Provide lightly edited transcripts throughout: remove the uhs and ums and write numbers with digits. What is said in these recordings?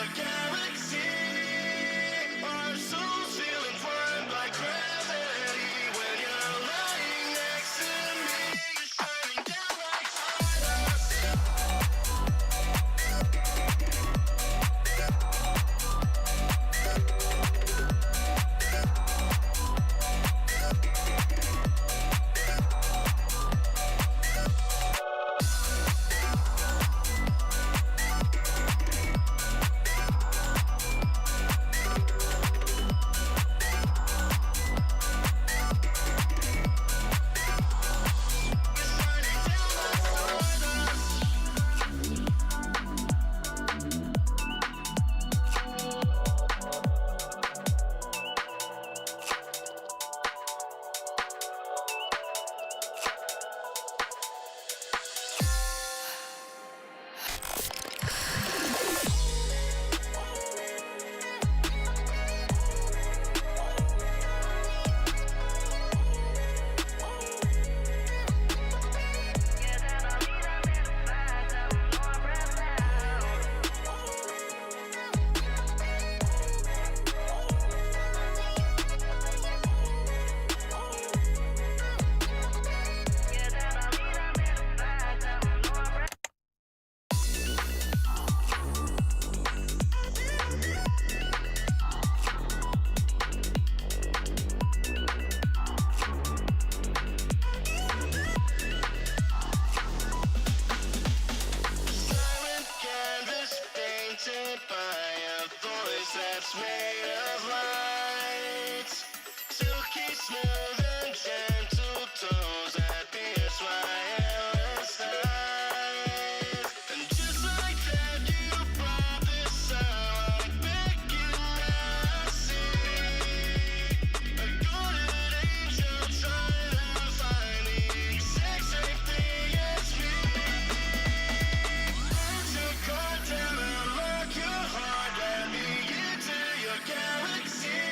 your galaxy. Our souls feel entwined by gravity. When you're lying next to me, you're shining down like stardust. By a voice that's made of light, silky smooth and gentle tones that pierce my endless night. And just like that, you brought this sound right back in my sea. A golden angel trying to find the exact same thing as me. Put your guard down and lock your heart. Let me into your galaxy.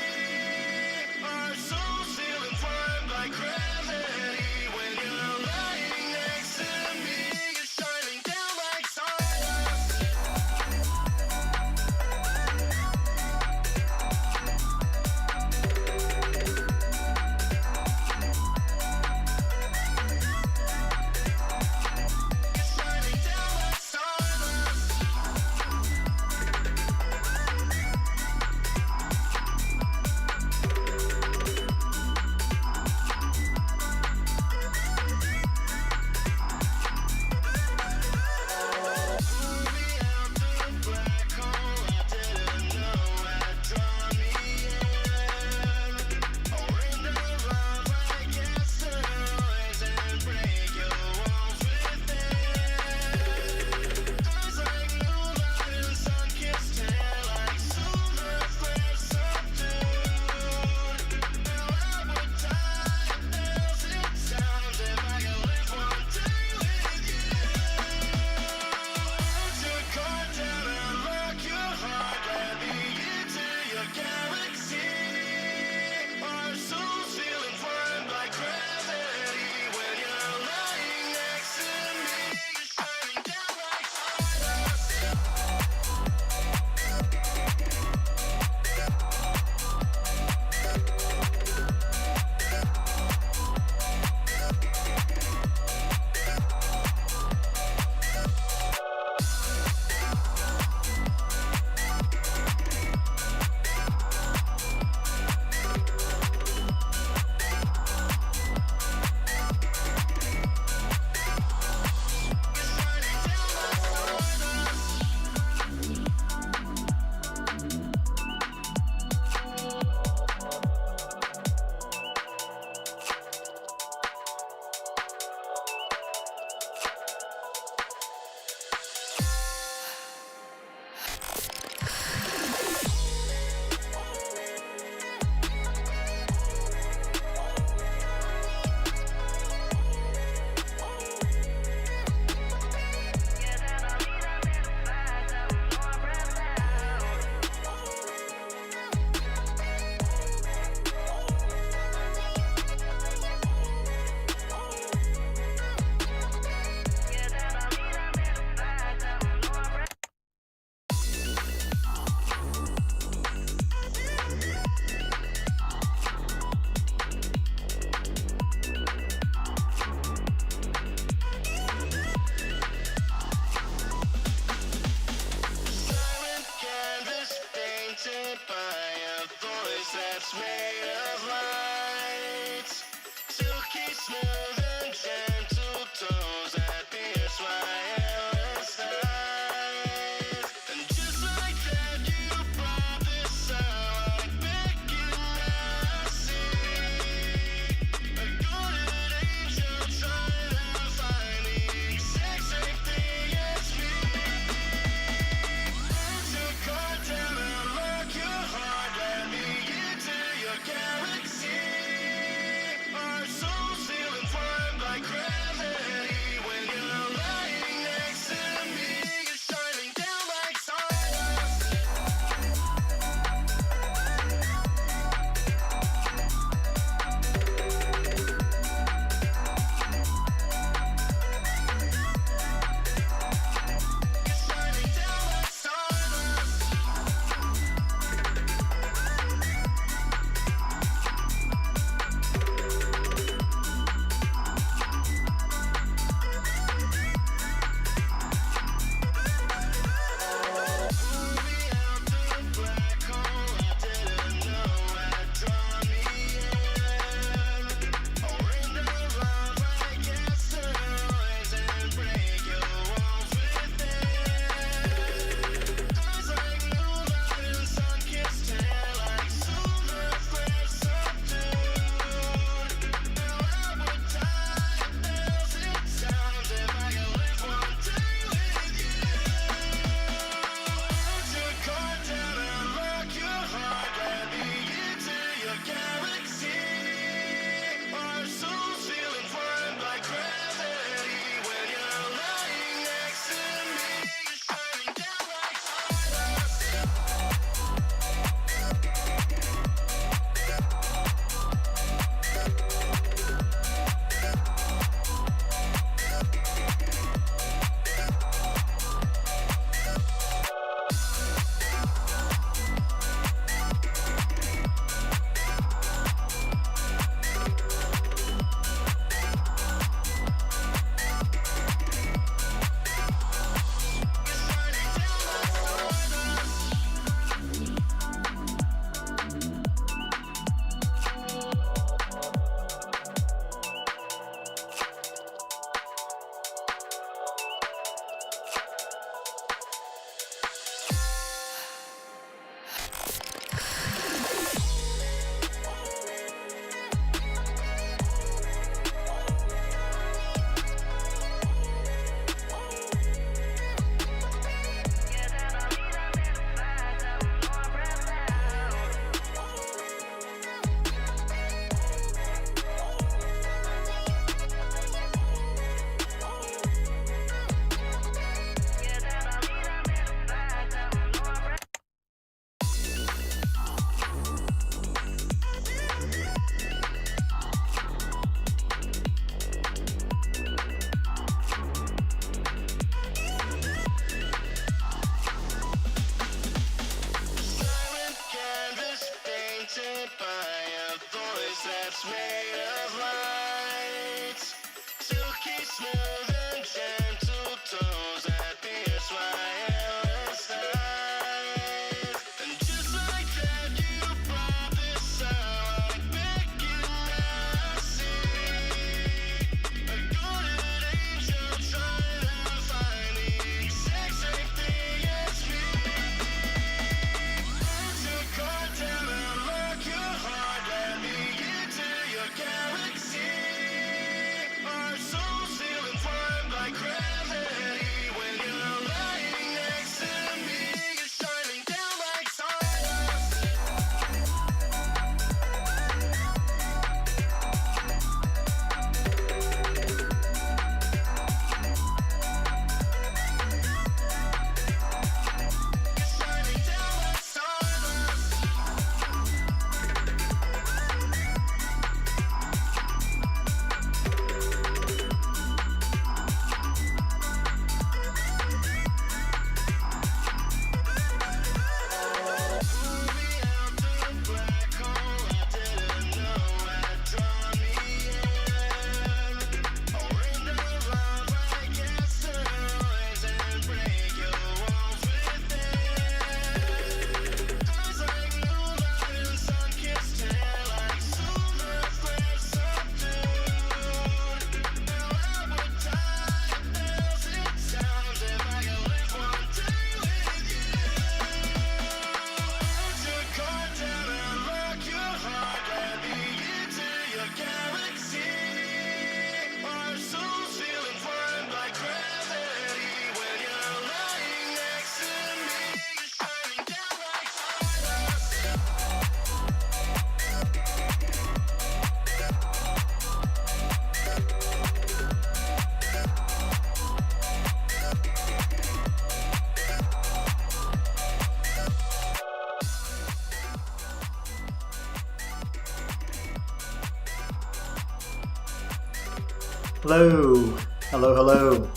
Hello, hello.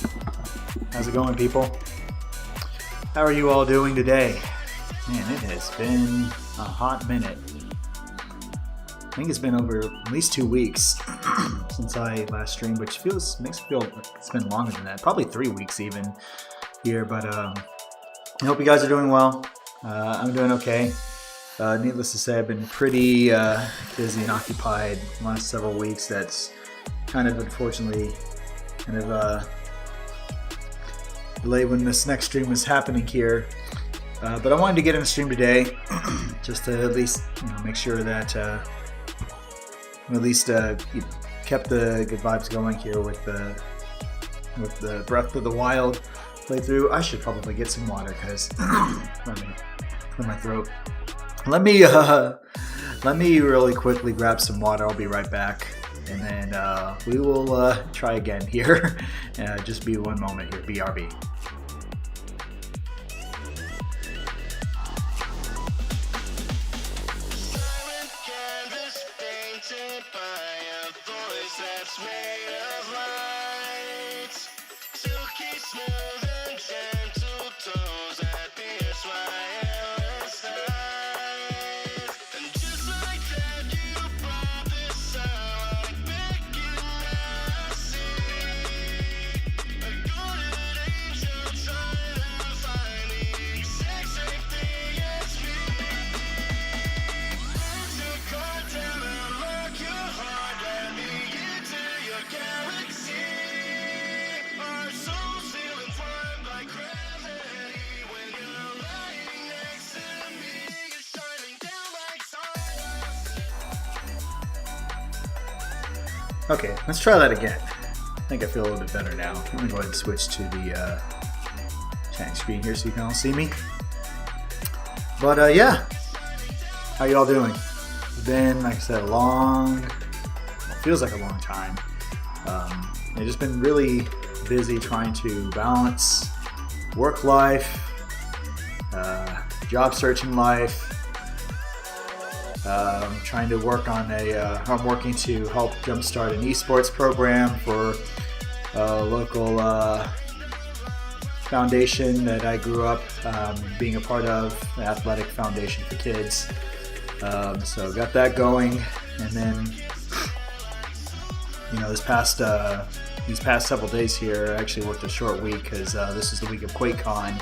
How's it going, people? How are you all doing today? Man, it has been a hot minute. I think it's been over at least 2 weeks since I last streamed, which makes me feel like it's been longer than that. Probably 3 weeks even here, but I hope you guys are doing well. I'm doing okay. Needless to say, I've been pretty busy and occupied the last several weeks. That's kind of unfortunately delayed when this next stream was happening here. But I wanted to get in a stream today just to at least make sure that at least kept the good vibes going here with the Breath of the Wild playthrough. I should probably get some water because let me clear my throat. Let me really quickly grab some water. I'll be right back, and then we will try again here. Just be one moment here. BRB. Silent canvas painted by a voice that's made of light. Silky smooth and gentle tones that pierce my endless night. And just like that, you brought this out like making my sea. A golden angel trying to find the exact same thing as me. Took on down and unlock your heart, let me into your galaxy. Our souls feel inclined by gravity when you're lying next to me. You're shining down like stardust. Okay, let's try that again. I think I feel a little bit better now. Let me go ahead and switch to the chatting screen here so you can all see me. But yeah, how you all doing? It's been, like I said, feels like a long time. I've just been really busy trying to balance work life, job searching life, trying to work on I'm working to help jumpstart an esports program for a local foundation that I grew up being a part of, the Athletic Foundation for Kids. So got that going, and then these past several days here, I actually worked a short week because this is the week of QuakeCon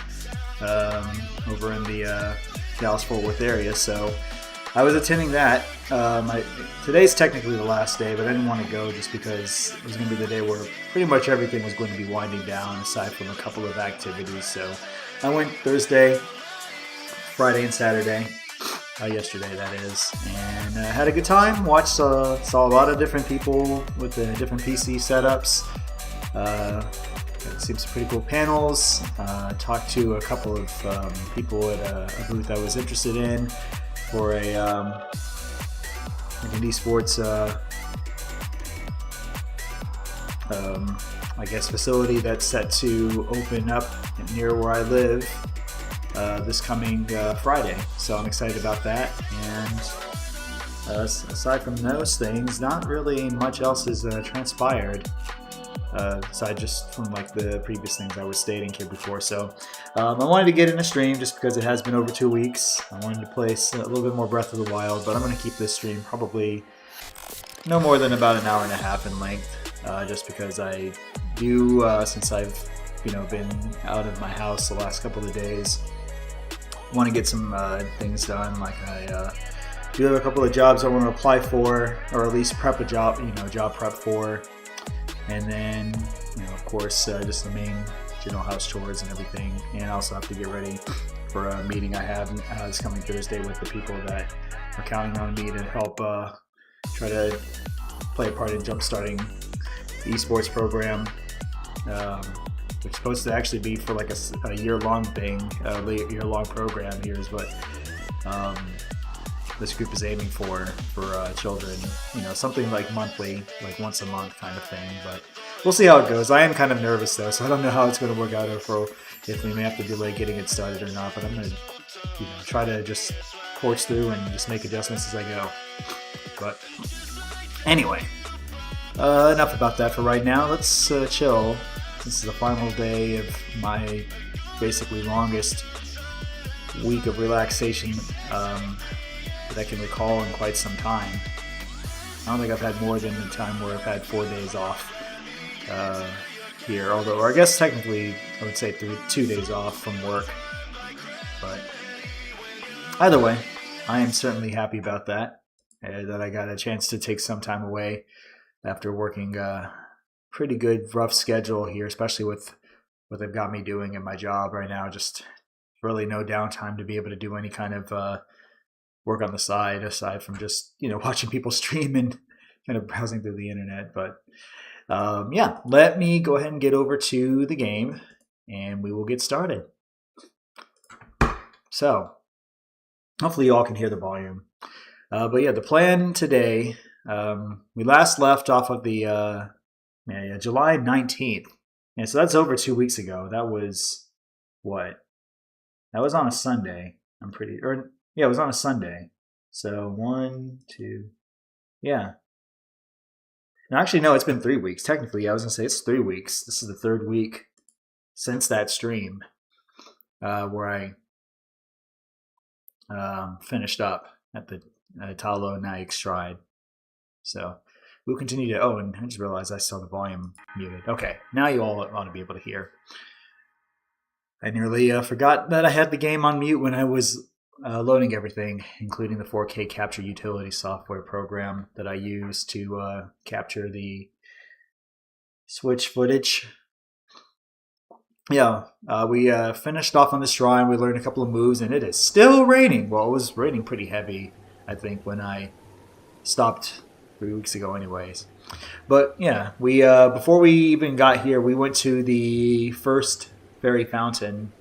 over in the Dallas-Fort Worth area. So I was attending that. Today's technically the last day, but I didn't want to go just because it was going to be the day where pretty much everything was going to be winding down aside from a couple of activities. So I went Thursday, Friday, and Saturday. Yesterday, that is, and had a good time. Saw a lot of different people with the different PC setups. Seen some pretty cool panels. Talked to a couple of people at a booth I was interested in for an esports, I guess, facility that's set to open up near where I live this coming Friday. So I'm excited about that. And aside from those things, not really much else has transpired. Aside just from like the previous things I was stating here before. So I wanted to get in a stream just because it has been over 2 weeks. I wanted to play a little bit more Breath of the Wild, but I'm going to keep this stream probably no more than about an hour and a half in length, just because I do, since I've been out of my house the last couple of days, want to get some things done. Like I do have a couple of jobs I want to apply for, or at least prep a job, job prep for. And then, of course, just the main general house chores and everything. And I also have to get ready for a meeting I have this coming Thursday with the people that are counting on me to help try to play a part in jumpstarting the esports program, which is supposed to actually be for like a year-long thing, year-long program. Here is what this group is aiming for children, something like monthly, like once a month kind of thing. But we'll see how it goes. I am kind of nervous though, so I don't know how it's going to work out, or if we may have to delay getting it started or not. But I'm going to, try to just forge through and just make adjustments as I go. But anyway, Enough about that for right now. Let's chill. This is the final day of my basically longest week of relaxation that I can recall in quite some time. I don't think I've had more than the time where I've had 4 days off here. Although, or I guess technically, I would say 2 days off from work. But either way, I am certainly happy about that. That I got a chance to take some time away after working a pretty good rough schedule here, especially with what they've got me doing in my job right now. Just really no downtime to be able to do any kind of work on the side aside from just watching people stream and kind of browsing through the internet. But yeah, let me go ahead and get over to the game and we will get started. So hopefully you all can hear the volume. But yeah, the plan today, we last left off of the July 19th. And so that's over 2 weeks ago. That was what? That was on a Sunday. It was on a Sunday. So 1, 2, yeah. No, actually, no, it's been 3 weeks. Technically, I was going to say it's 3 weeks. This is the third week since that stream where I finished up at the Talo Naik Stride. So we'll continue to... Oh, and I just realized I saw the volume muted. Okay, now you all want to be able to hear. I nearly forgot that I had the game on mute when I was loading everything, including the 4K capture utility software program that I use to capture the Switch footage. Yeah, we finished off on the shrine. We learned a couple of moves, and it is still raining. Well, it was raining pretty heavy, I think, when I stopped 3 weeks ago anyways. But yeah, we before we even got here, we went to the first fairy fountain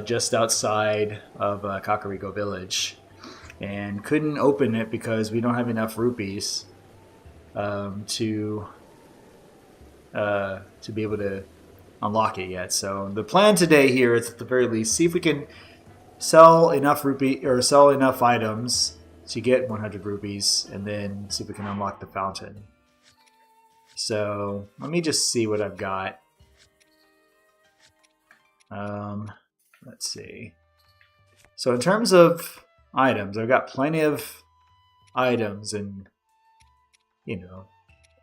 just outside of Kakariko Village, and couldn't open it because we don't have enough rupees to be able to unlock it yet. So the plan today here is, at the very least, see if we can sell enough items to get 100 rupees, and then see if we can unlock the fountain. So let me just see what I've got. Let's see. So in terms of items, I've got plenty of items, and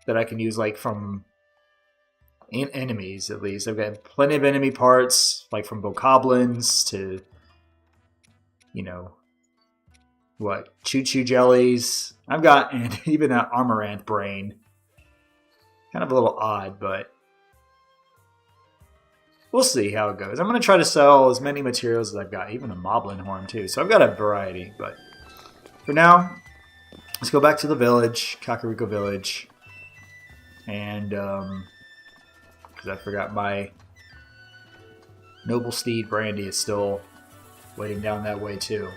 that I can use, like from enemies at least. I've got plenty of enemy parts, like from bokoblins to choo choo jellies. I've got, and even that Amaranth brain. Kind of a little odd, but we'll see how it goes. I'm going to try to sell as many materials as I've got, even a Moblin horn too. So I've got a variety, but for now, let's go back to the village, Kakariko Village. And, because I forgot my noble steed Brandy is still waiting down that way too.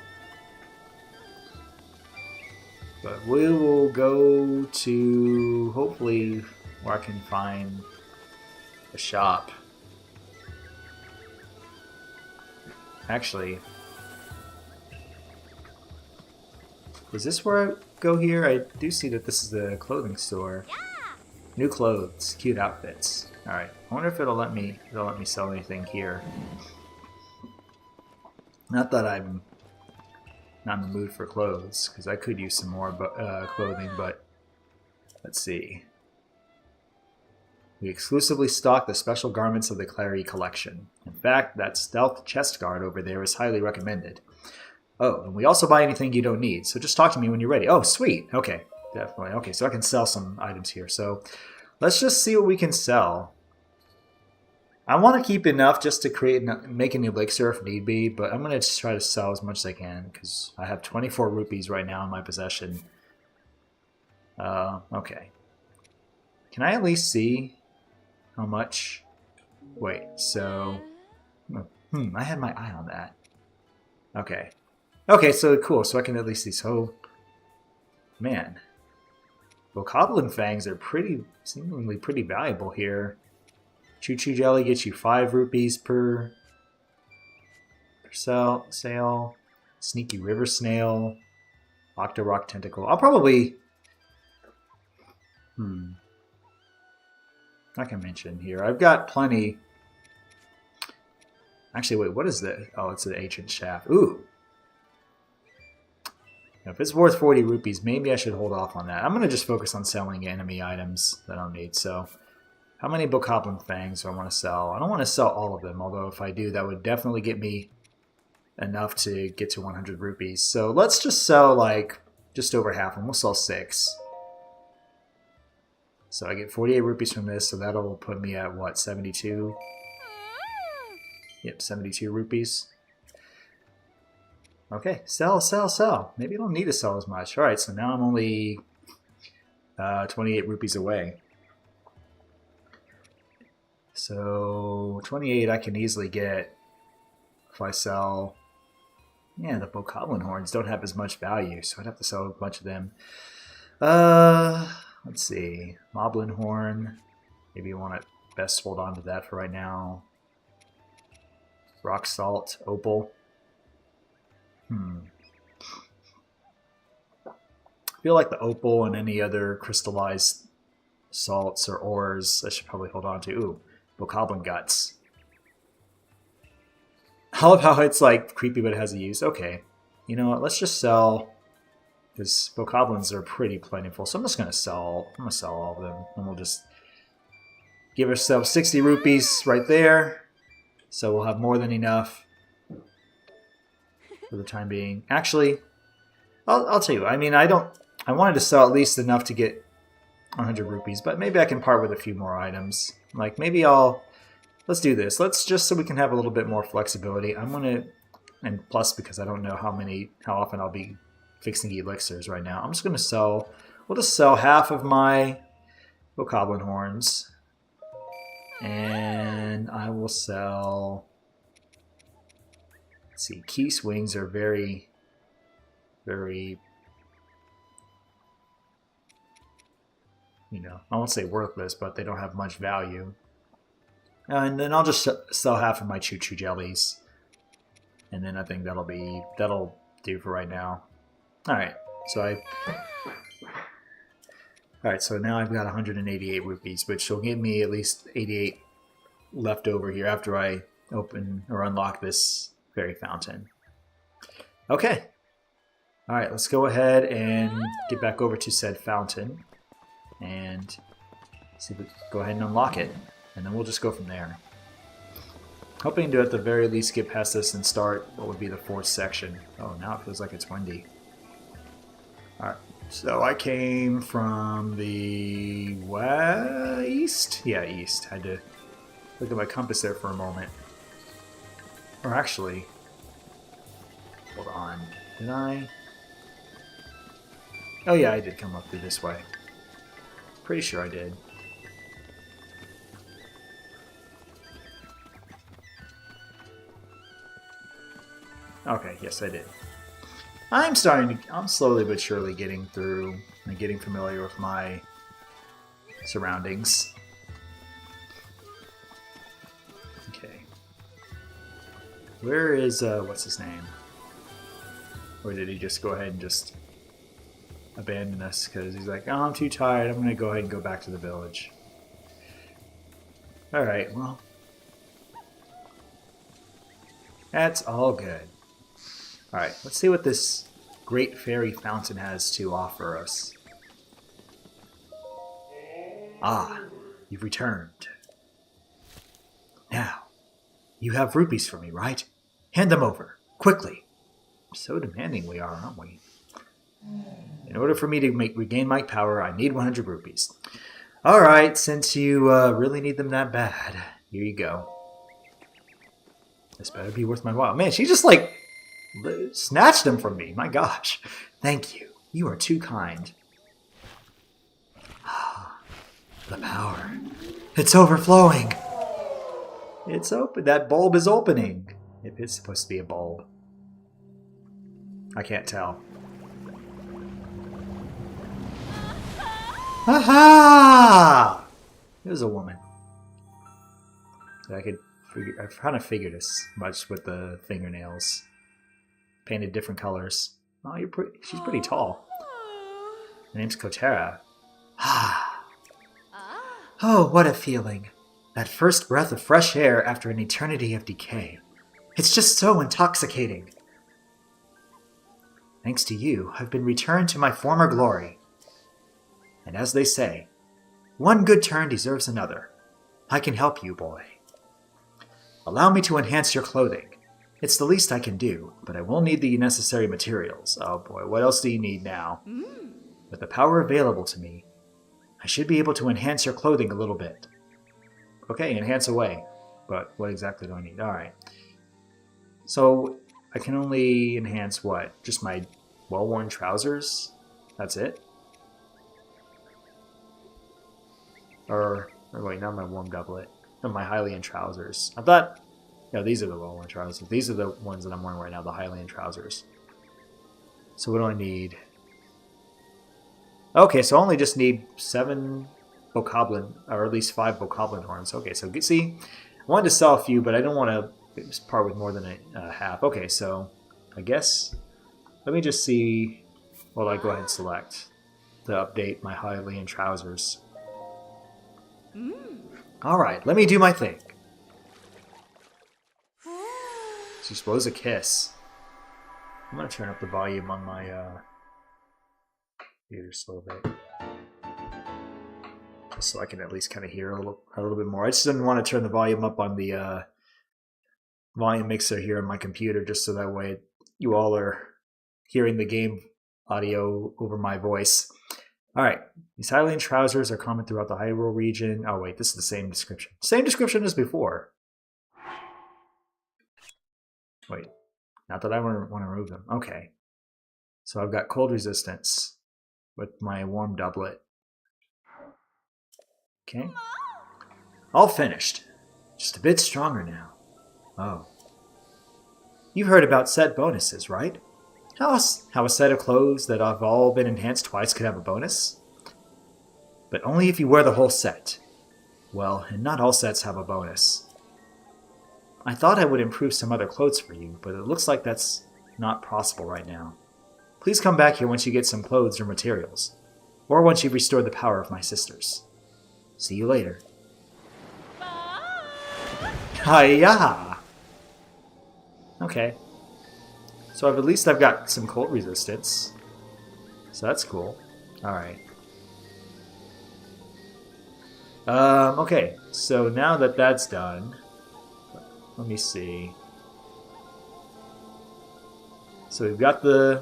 But we will go to, hopefully, where I can find a shop. Actually, is this where I go here? I do see that this is the clothing store. Yeah. New clothes, cute outfits. All right. I wonder if it'll let me sell anything here. Not that I'm not in the mood for clothes, because I could use some more clothing, but let's see. We exclusively stock the special garments of the Clary collection. In fact, that stealth chest guard over there is highly recommended. Oh, and we also buy anything you don't need, so just talk to me when you're ready. Oh, sweet. Okay, definitely. Okay, so I can sell some items here. So let's just see what we can sell. I want to keep enough just to make an elixir if need be, but I'm going to try to sell as much as I can because I have 24 rupees right now in my possession. Okay. Can I at least see how much? Wait, so... I had my eye on that. Okay. Okay, so cool, so I can at least see. So, man. Bokoblin fangs are seemingly pretty valuable here. Choo Choo Jelly gets you 5 rupees per sale. Sneaky River Snail. Octorock Tentacle. I'll probably I can mention here. I've got plenty. Actually, wait, what is that? Oh, it's an ancient shaft. Ooh. Now, if it's worth 40 rupees, maybe I should hold off on that. I'm going to just focus on selling enemy items that I don't need. So, how many Bokoblin Fangs do I want to sell? I don't want to sell all of them, although if I do, that would definitely get me enough to get to 100 rupees. So, let's just sell, like, just over half, and we'll sell 6. So, I get 48 rupees from this, so that'll put me at, what, 72? Yep, 72 rupees. Okay, sell, sell, sell. Maybe I don't need to sell as much. All right, so now I'm only 28 rupees away. So 28 I can easily get if I sell. Yeah, the Bokoblin horns don't have as much value, so I'd have to sell a bunch of them. Let's see. Moblin horn. Maybe you want to best hold on to that for right now. Rock salt, opal. I feel like the opal and any other crystallized salts or ores I should probably hold on to. Ooh, Bokoblin guts. I love how it's like creepy but it has a use. Okay, you know what, let's just sell, because Bokoblins are pretty plentiful, so I'm just going to sell. I'm going to sell all of them, and we'll just give ourselves 60 rupees right there, so we'll have more than enough for the time being. Actually, I'll tell you, I mean, I wanted to sell at least enough to get 100 rupees, but maybe I can part with a few more items. Like, maybe let's do this. Let's just, so we can have a little bit more flexibility. I'm gonna, and plus because I don't know how often I'll be fixing elixirs right now, I'm just gonna sell, we'll just sell half of my Bokoblin horns, and I will sell, let's see, key swings are very, very, you know, I won't say worthless, but they don't have much value. And then I'll just sell half of my choo-choo jellies. And then I think that'll do for right now. Alright, so so now I've got 188 rupees, which will give me at least 88 left over here after I open or unlock this fairy fountain. Okay. Alright, let's go ahead and get back over to said fountain. And see if we can go ahead and unlock it. And then we'll just go from there. Hoping to at the very least get past this and start what would be the 4th section. Oh, now it feels like it's windy. Alright, so I came from the east? Yeah, east. Had to look at my compass there for a moment. Or actually, hold on. Did I? Oh yeah, I did come up through this way. Pretty sure I did. Okay, yes I did. I'm slowly but surely getting through and getting familiar with my surroundings. Okay. Where is, what's his name? Or did he just go ahead and just abandon us because he's like, oh, I'm too tired, I'm going to go ahead and go back to the village. Alright, well, that's all good. Alright, let's see what this great fairy fountain has to offer us. Ah, you've returned. Now, you have rupees for me, right? Hand them over, quickly. So demanding we are, aren't we? In order for me to regain my power, I need 100 rupees. Alright, since you really need them that bad, here you go. This better be worth my while. Man, she just like snatched them from me. My gosh. Thank you. You are too kind. The power. It's overflowing. It's open. That bulb is opening. If it's supposed to be a bulb. I can't tell. Aha! It was a woman. I kind of figured as much with the fingernails. Painted different colors. Oh, she's pretty tall. Her name's Kotera. Ah, Oh, what a feeling. That first breath of fresh air after an eternity of decay. It's just so intoxicating. Thanks to you, I've been returned to my former glory. And as they say, one good turn deserves another. I can help you, boy. Allow me to enhance your clothing. It's the least I can do, but I will need the necessary materials. Oh boy, what else do you need now? With the power available to me, I should be able to enhance your clothing a little bit. Okay, enhance away. But what exactly do I need? Alright. So, I can only enhance what? Just my well-worn trousers? That's it? Or wait, not my warm doublet. No, my Hylian trousers. I thought... No, these are the well-worn trousers. These are the ones that I'm wearing right now, the Hylian trousers. So what do I need? Okay, so I only just need 7 bokoblin, or at least 5 bokoblin horns. Okay, so see, I wanted to sell a few, but I don't want to part with more than a half. Okay, so I guess, let me just see, well, I go ahead and select to update my Hylian trousers. Alright, let me do my thing. She's supposed to kiss. I'm going to turn up the volume on my computer just a little bit. Just so I can at least kind of hear a little bit more. I just didn't want to turn the volume up on the volume mixer here on my computer, just so that way you all are hearing the game audio over my voice. Alright, these Hylian trousers are common throughout the Hyrule region. Oh wait, this is the same description. Same description as before. Wait, not that I want to remove them. Okay. So I've got cold resistance with my warm doublet. Okay. All finished. Just a bit stronger now. Oh. You've heard about set bonuses, right? How a set of clothes that have all been enhanced twice could have a bonus? But only if you wear the whole set. Well, and not all sets have a bonus. I thought I would improve some other clothes for you, but it looks like that's not possible right now. Please come back here once you get some clothes or materials, or once you've restored the power of my sisters. See you later. Hiya! Okay. So at least I've got some cold resistance. So that's cool. Alright. Okay, so now that that's done, let me see. So we've got the...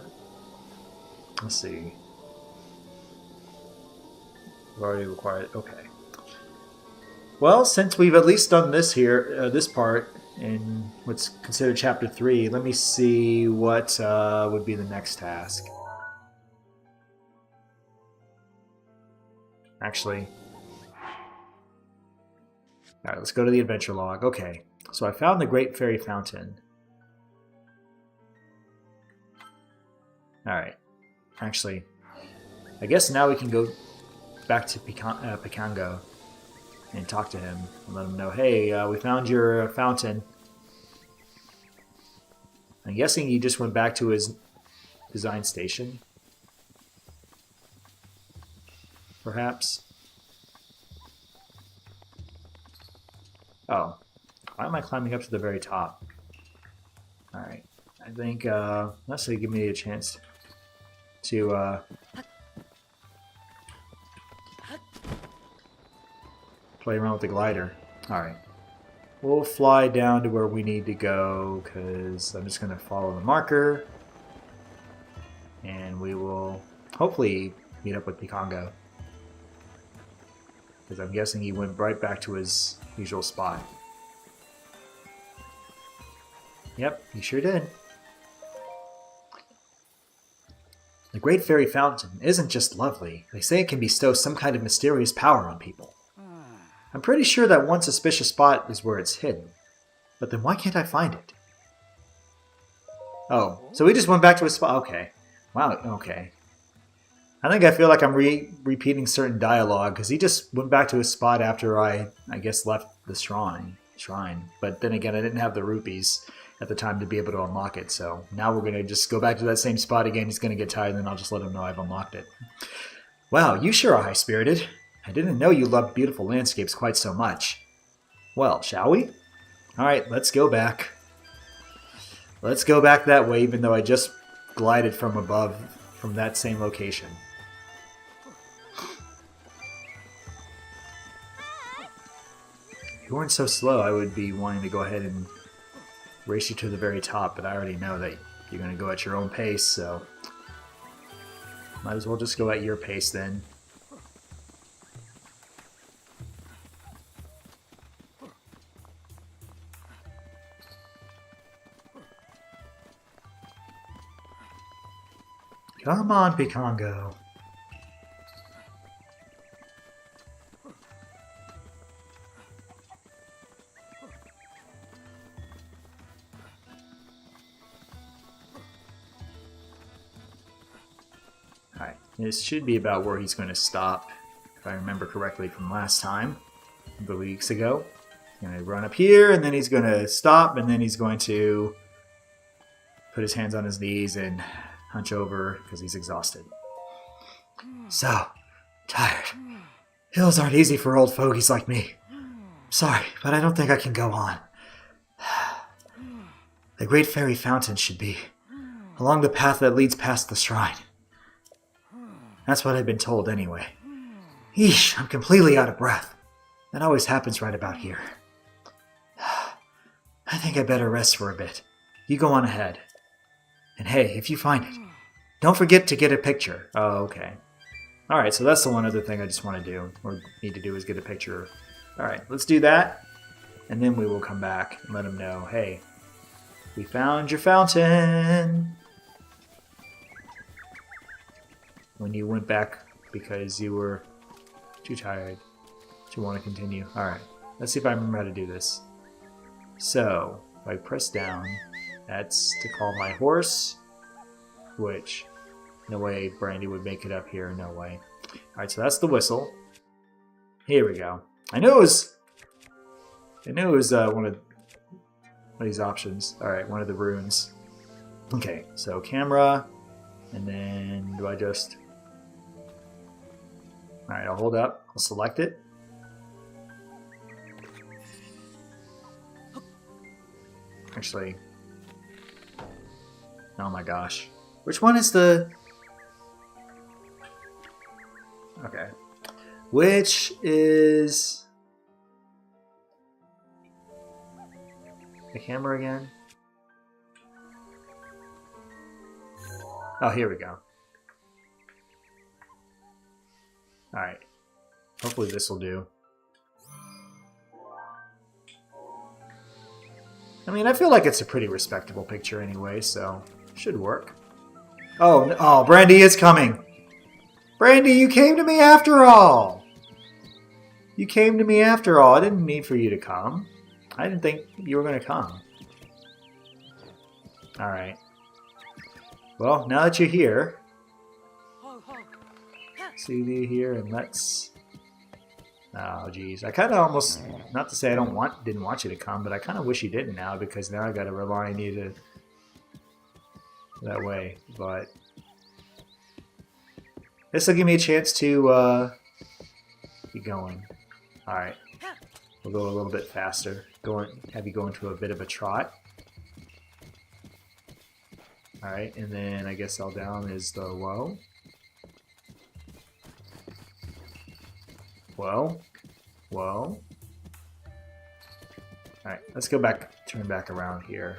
Let's see. We've already required... Okay. Well, since we've at least done this here, this part, in what's considered Chapter 3, let me see what would be the next task. Actually... Alright, let's go to the adventure log. Okay, so I found the Great Fairy Fountain. Alright, actually, I guess now we can go back to Picango and talk to him and let him know, hey, we found your fountain. I'm guessing he just went back to his design station. Perhaps. Oh, why am I climbing up to the very top? Alright, I think, let's say give me a chance to, play around with the glider. Alright, we'll fly down to where we need to go, because I'm just going to follow the marker, and we will hopefully meet up with Picango. Because I'm guessing he went right back to his usual spot. Yep, he sure did. The Great Fairy Fountain isn't just lovely. They say it can bestow some kind of mysterious power on people. I'm pretty sure that one suspicious spot is where it's hidden. But then why can't I find it? Oh, so he just went back to his spot. Okay. Wow, okay. I feel like I'm repeating certain dialogue, because he just went back to his spot after I guess, left the shrine. But then again, I didn't have the rupees at the time to be able to unlock it, so now we're going to just go back to that same spot again. He's going to get tired, and then I'll just let him know I've unlocked it. Wow, you sure are high-spirited. I didn't know you loved beautiful landscapes quite so much. Well, shall we? Alright, let's go back. Let's go back that way, even though I just glided from above, from that same location. If you weren't so slow, I would be wanting to go ahead and race you to the very top, but I already know that you're going to go at your own pace, so might as well just go at your pace then. Come on, Picongo. Alright, this should be about where he's going to stop, if I remember correctly from last time, a couple weeks ago. He's going to run up here, and then he's going to stop, and then he's going to put his hands on his knees and hunch over because he's exhausted. So tired. Hills aren't easy for old fogies like me. Sorry, but I don't think I can go on. The great fairy fountain should be along the path that leads past the shrine. That's what I've been told anyway. Eesh, I'm completely out of breath. That always happens right about here. I think I better rest for a bit. You go on ahead. And hey, if you find it, don't forget to get a picture. Oh, okay. Alright, so that's the one other thing I just want to do, or need to do, is get a picture. Alright, let's do that, and then we will come back and let him know, hey, we found your fountain! When you went back because you were too tired to want to continue. Alright, let's see if I remember how to do this. So, if I press down, that's to call my horse, which, no way Brandy would make it up here, no way. Alright, so that's the whistle. Here we go. I knew it was one of these options. Alright, one of the runes. Okay, so camera, and then do I just... Alright, I'll hold up, I'll select it. Actually, oh my gosh. Which one is the... Okay. Which is... the camera again? Oh, here we go. Alright. Hopefully this will do. I mean, I feel like it's a pretty respectable picture anyway, so should work. Oh, Brandy is coming! Brandy, you came to me after all! You came to me after all. I didn't need for you to come. I didn't think you were going to come. Alright. Well, now that you're here, see you here, and let's... Oh, geez. I kind of almost... Not to say I didn't want you to come, but I kind of wish you didn't now, because now I got to rely on you to... that way, but... This will give me a chance to, keep going. Alright. We'll go a little bit faster. Have you go into a bit of a trot. Alright, and then I guess all down is the whoa. Whoa. Whoa. Alright, let's go back, turn back around here.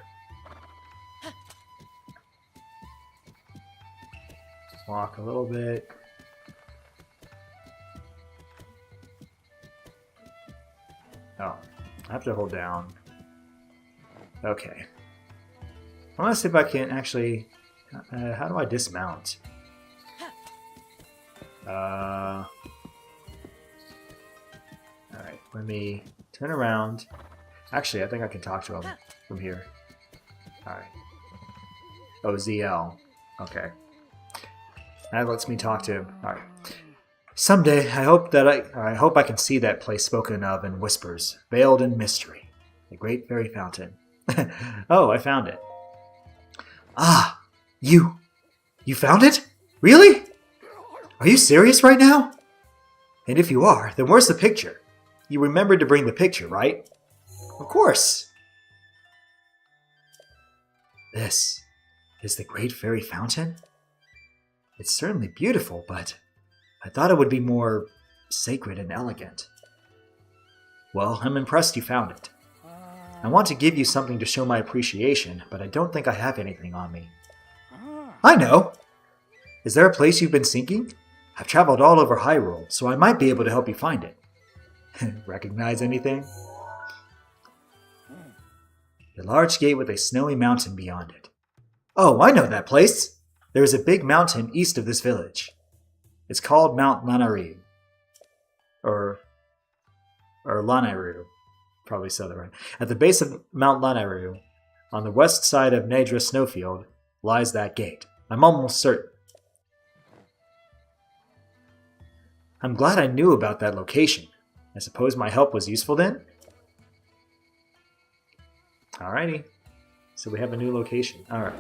Walk a little bit. Oh, I have to hold down. Okay. I want to see if I can actually... how do I dismount? Alright, let me turn around. Actually, I think I can talk to him from here. Alright. Oh, ZL. Okay. That lets me talk to him. Alright. Someday, I hope I can see that place spoken of in whispers, veiled in mystery. The great fairy fountain. Oh, I found it. Ah, you found it? Really? Are you serious right now? And if you are, then where's the picture? You remembered to bring the picture, right? Of course! This is the Great Fairy Fountain? It's certainly beautiful, but I thought it would be more sacred and elegant. Well, I'm impressed you found it. I want to give you something to show my appreciation, but I don't think I have anything on me. I know! Is there a place you've been seeking? I've traveled all over Hyrule, so I might be able to help you find it. Recognize anything? A large gate with a snowy mountain beyond it. Oh, I know that place! There is a big mountain east of this village. It's called Mount Lanayru. Or Lanayru. Probably said that right. At the base of Mount Lanayru, on the west side of Nedra Snowfield, lies that gate. I'm almost certain. I'm glad I knew about that location. I suppose my help was useful then? Alrighty. So we have a new location. Alright.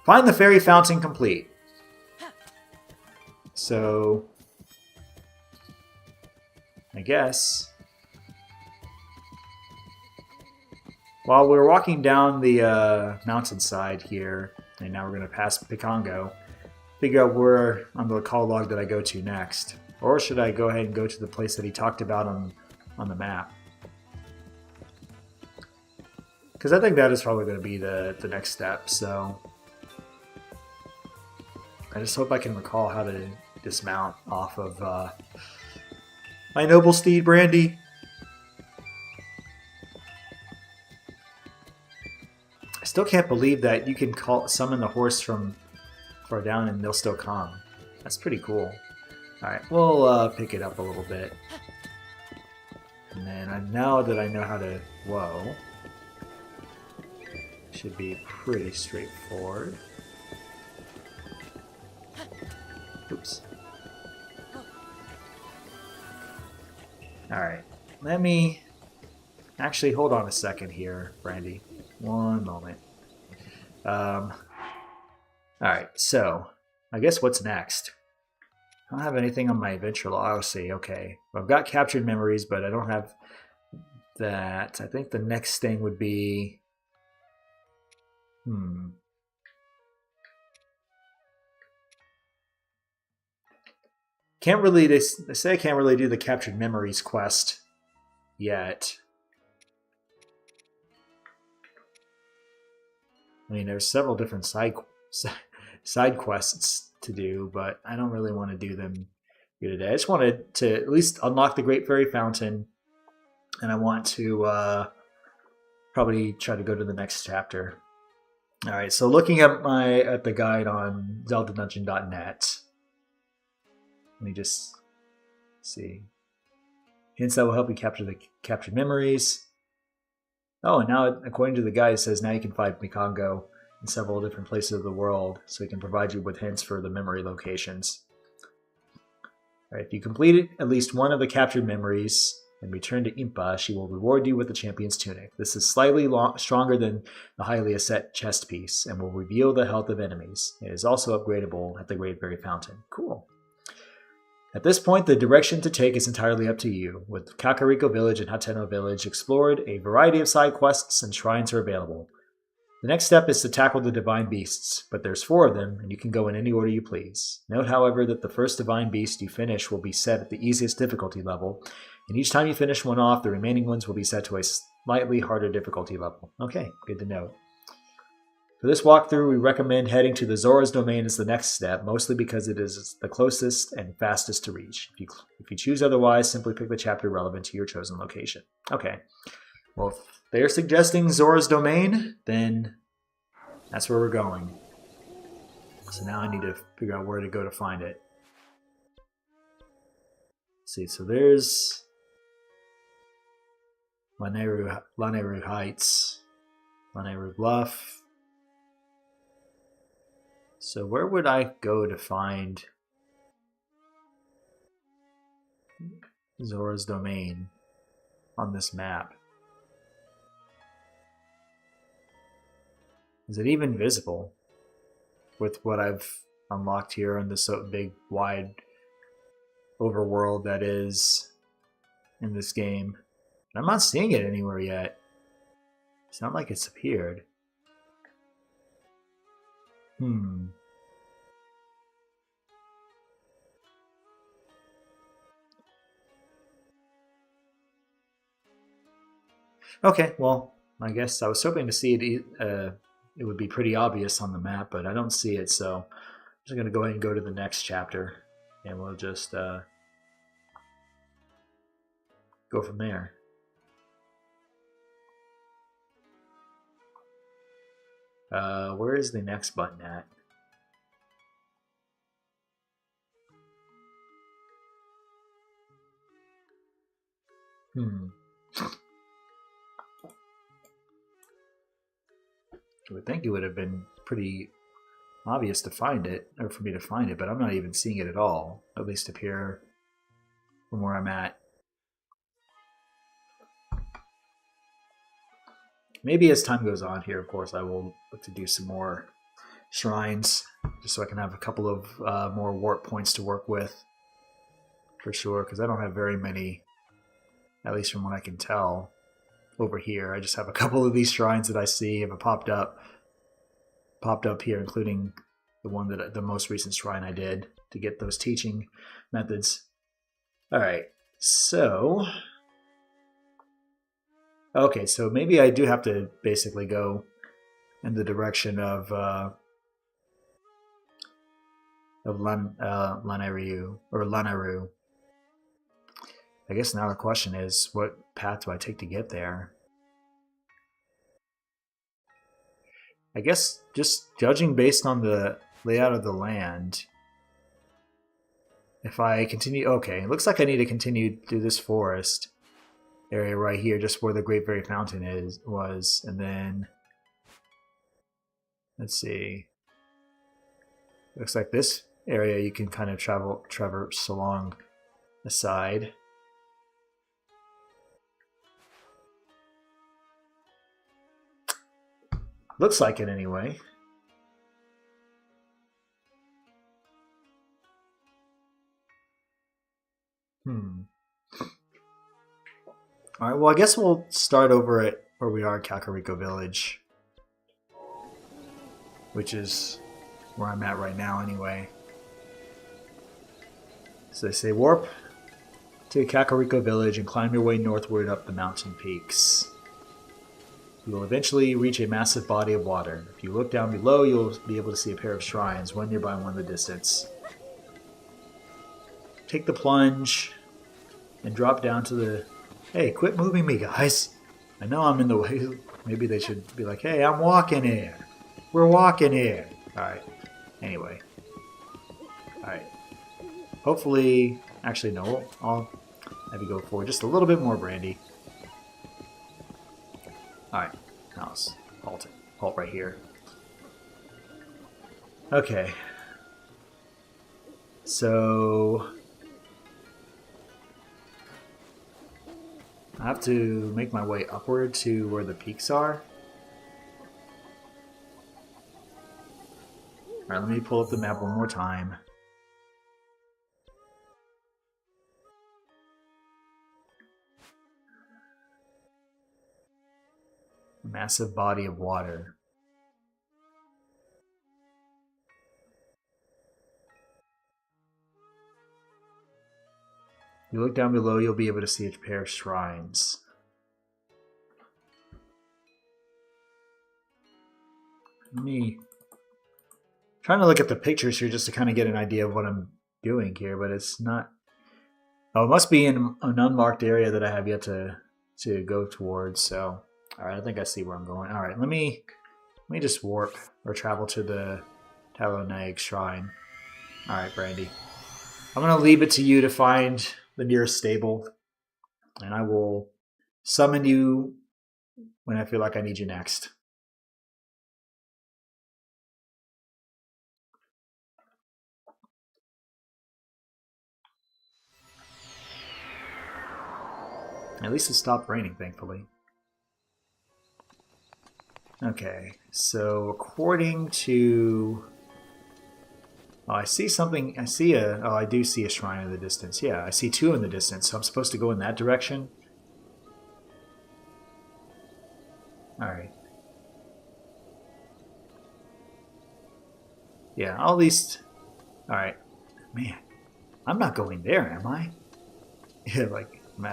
Find the fairy fountain complete. So, I guess, while we're walking down the mountainside here, and now we're going to pass Picongo, figure out where on the call log that I go to next. Or should I go ahead and go to the place that he talked about on the map? Because I think that is probably going to be the next step, so I just hope I can recall how to dismount off of my noble steed, Brandy. I still can't believe that you can summon the horse from far down and they'll still come. That's pretty cool. Alright, we'll pick it up a little bit. And then now that I know how to... Whoa. Should be pretty straightforward. Oops. Alright, let me... Actually, hold on a second here, Brandy. One moment. Alright, so, I guess what's next? I don't have anything on my adventure log. I'll see, okay. Well, I've got captured memories, but I don't have that. I think the next thing would be... Can't really, they say I can't really do the captured memories quest yet. I mean, there's several different side quests to do, but I don't really want to do them here today. I just wanted to at least unlock the Great Fairy Fountain, and I want to probably try to go to the next chapter. All right, so looking at the guide on ZeldaDungeon.net, let me just see. Hints that will help you capture the captured memories. Oh, and now, according to the guide, it says now you can find Mikongo in several different places of the world, so it can provide you with hints for the memory locations. All right, if you completed at least one of the captured memories and return to Impa, she will reward you with the champion's tunic. This is slightly stronger than the highly set chest piece and will reveal the health of enemies. It is also upgradable at the Great Fairy Fountain. Cool. At this point, the direction to take is entirely up to you. With Kakariko Village and Hateno Village explored, a variety of side quests and shrines are available. The next step is to tackle the Divine Beasts, but there's 4 of them, and you can go in any order you please. Note, however, that the first Divine Beast you finish will be set at the easiest difficulty level, and each time you finish one off, the remaining ones will be set to a slightly harder difficulty level. Okay, good to know. For this walkthrough, we recommend heading to the Zora's Domain as the next step, mostly because it is the closest and fastest to reach. If you choose otherwise, simply pick the chapter relevant to your chosen location. Okay. Well, if they're suggesting Zora's Domain, then that's where we're going. So now I need to figure out where to go to find it. Let's see, so there's Lanayru Heights, Lanayru Bluff. So where would I go to find Zora's Domain on this map? Is it even visible with what I've unlocked here on this big, wide overworld that is in this game. I'm not seeing it anywhere yet. It's not like it's appeared. Okay, well, I guess I was hoping to see it. It would be pretty obvious on the map, but I don't see it, so I'm just going to go ahead and go to the next chapter, and we'll just go from there. Where is the next button at? I would think it would have been pretty obvious to find it, or for me to find it, but I'm not even seeing it at all, at least up here from where I'm at. Maybe as time goes on here, of course, I will look to do some more shrines, just so I can have a couple of more warp points to work with, for sure, because I don't have very many, at least from what I can tell, over here. I just have a couple of these shrines that I see have popped up here, including the one that the most recent shrine I did to get those teaching methods. All right, so okay, so maybe I do have to basically go in the direction of Lanayru or Lanayru. I guess now the question is, what path do I take to get there? I guess just judging based on the layout of the land, if I continue, okay, it looks like I need to continue through this forest area right here, just where the Great Fairy Fountain was, and then let's see. Looks like this area you can kind of traverse along the side. Looks like it anyway. Alright, well I guess we'll start over at where we are at Kakariko Village, which is where I'm at right now anyway. So they say warp to Kakariko Village and climb your way northward up the mountain peaks. You will eventually reach a massive body of water. If you look down below, you'll be able to see a pair of shrines, one nearby and one in the distance. Take the plunge and drop down to the... Hey, quit moving me, guys. I know I'm in the way. Maybe they should be like, hey, I'm walking here. We're walking here. Alright. Anyway. Alright. Hopefully... Actually, no. I'll have you go forward just a little bit more, Brandy. Alright, now let's halt it. Halt right here. Okay. So... I have to make my way upward to where the peaks are. Alright, let me pull up the map one more time. Massive body of water. You look down below, you'll be able to see a pair of shrines. Trying to look at the pictures here just to kind of get an idea of what I'm doing here, but it's not... Oh, it must be in an unmarked area that I have yet to go towards, so... Alright, I think I see where I'm going. Alright, let me just warp or travel to the Talonag Shrine. Alright, Brandy. I'm going to leave it to you to find the nearest stable, and I will summon you when I feel like I need you next. At least it stopped raining, thankfully. Okay, so according to Oh, I see something. I see a. Oh, I do see a shrine in the distance. Yeah, I see two in the distance. So I'm supposed to go in that direction. All right. Yeah, I'll at least. All right, man. I'm not going there, am I? Yeah, like I'm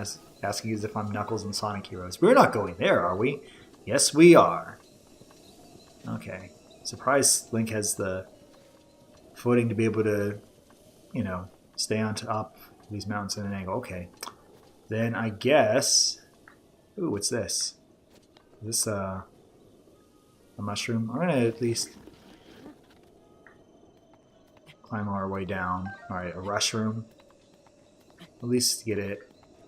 asking as if I'm Knuckles and Sonic Heroes. We're not going there, are we? Yes, we are. Okay. Surprise! Link has the footing to be able to, you know, stay on top of these mountains at an angle. Okay. Then I guess. Ooh, what's this? Is this a mushroom? I'm gonna at least climb our way down. All right, a rush room. At least get it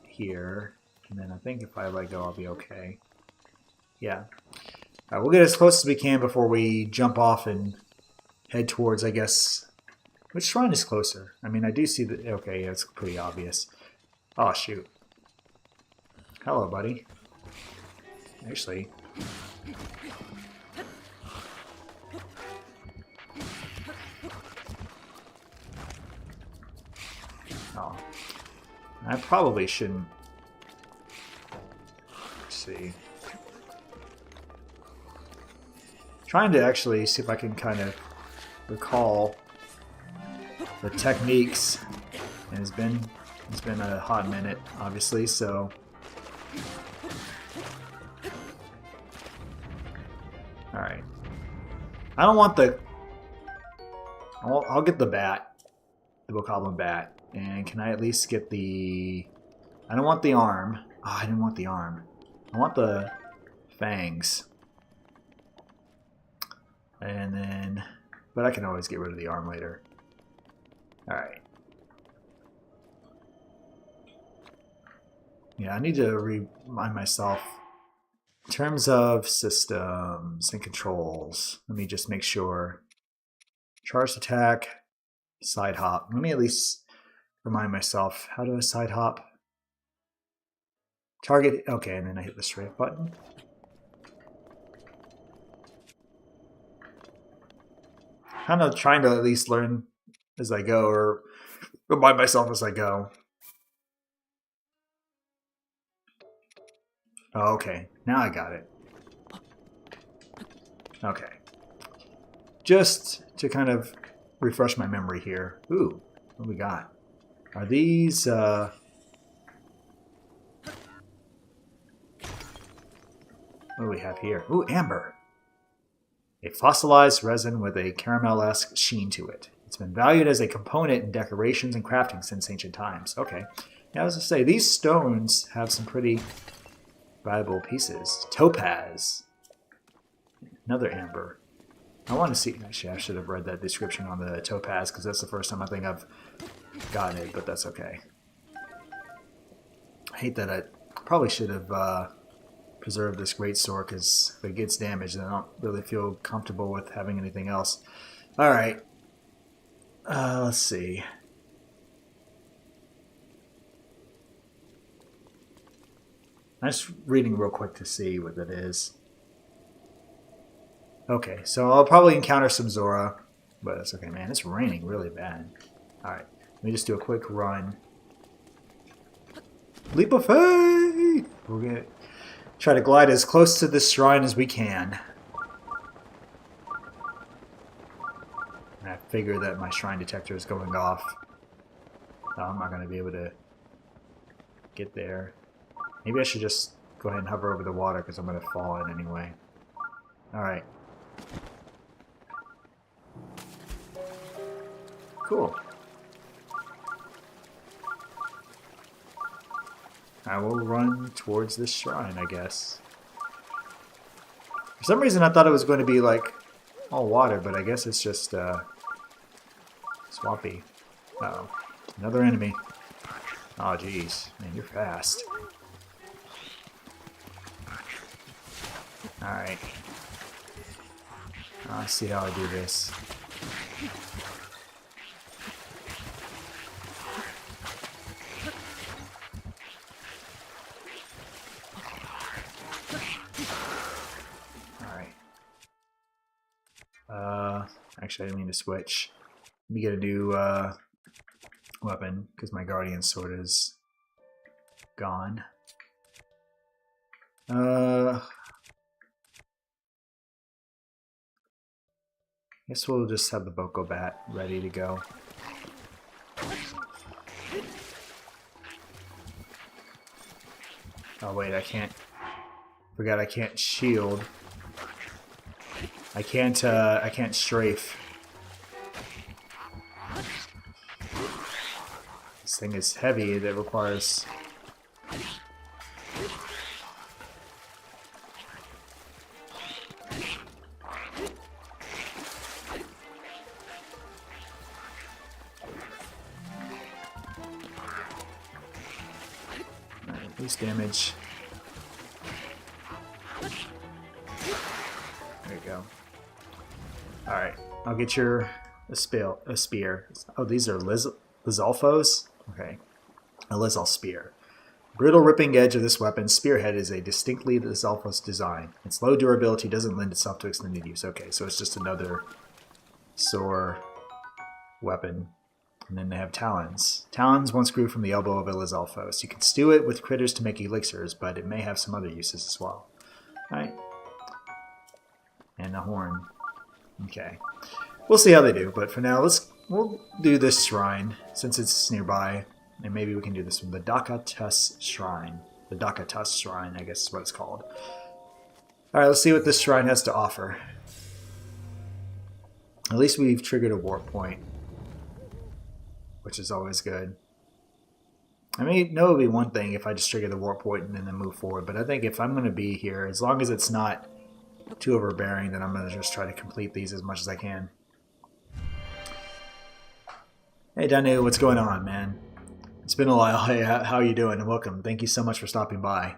here, and then I think if I let go, I'll be okay. Yeah. All right, we'll get as close as we can before we jump off and head towards, I guess. Which shrine is closer? I mean, I do see that. Okay, yeah, it's pretty obvious. Oh, shoot. Hello, buddy. Actually. Oh. I probably shouldn't. Let's see. Trying to actually see if I can kind of recall the techniques. And it's been a hot minute, obviously, so. Alright. I don't want the... I'll get the bat. The Bokoblin bat. And can I at least get the... I don't want the arm. Oh, I didn't want the arm. I want the fangs. And then... But I can always get rid of the arm later. Alright. Yeah, I need to remind myself. In terms of systems and controls, let me just make sure. Charged attack, side hop. Let me at least remind myself. How do I side hop? Target, okay, and then I hit the straight button. Kind of trying to at least learn as I go, or remind myself as I go. Oh, okay, now I got it. Okay. Just to kind of refresh my memory here. Ooh, what do we got? Are these, What do we have here? Ooh, amber. A fossilized resin with a caramel-esque sheen to it. It's been valued as a component in decorations and crafting since ancient times. Okay. Now, as I say, these stones have some pretty valuable pieces. Topaz. Another amber. I want to see... Actually, I should have read that description on the topaz, because that's the first time I think I've gotten it, but that's okay. I hate that I probably should have preserved this great sword, because if it gets damaged, then I don't really feel comfortable with having anything else. Alright. Let's see. I'm just reading real quick to see what that is. Okay, so I'll probably encounter some Zora, but that's okay, man. It's raining really bad. Alright, let me just do a quick run. Leap of faith! We're gonna try to glide as close to this shrine as we can. And I figure that my shrine detector is going off. So I'm not going to be able to get there. Maybe I should just go ahead and hover over the water because I'm going to fall in anyway. Alright. Cool. I will run towards this shrine, I guess. For some reason I thought it was going to be like all water, but I guess it's just swampy. Uh-oh. Another enemy. Oh, jeez. Man, you're fast. Alright. Let's see how I do this. Alright. Actually, I didn't mean to switch. Let me get a new weapon because my guardian sword is gone. Guess we'll just have the Boko Bat ready to go. Oh wait, I can't. Forgot I can't shield. I can't strafe. This thing is heavy. That requires. Alright, boost damage. There you go. Alright, I'll get your a spear. Oh, these are Lizalfos? Okay. A Lizal spear. Brittle ripping edge of this weapon's spearhead is a distinctly Lizalfos design. Its low durability doesn't lend itself to extended use. Okay, so it's just another sore weapon. And then they have talons. Talons once grew from the elbow of a Lizalfos. You can stew it with critters to make elixirs, but it may have some other uses as well. Alright. And a horn. Okay. We'll see how they do, but for now, we'll do this shrine, since it's nearby. And maybe we can do this one. The Dakatus Shrine. The Dakatus Shrine, I guess is what it's called. Alright, let's see what this shrine has to offer. At least we've triggered a warp point, which is always good. I mean, no, it would be one thing if I just trigger the warp point and then move forward, but I think if I'm going to be here, as long as it's not too overbearing, then I'm going to just try to complete these as much as I can. Hey Danu, what's going on, man? It's been a while. Hey, how are you doing? And welcome. Thank you so much for stopping by.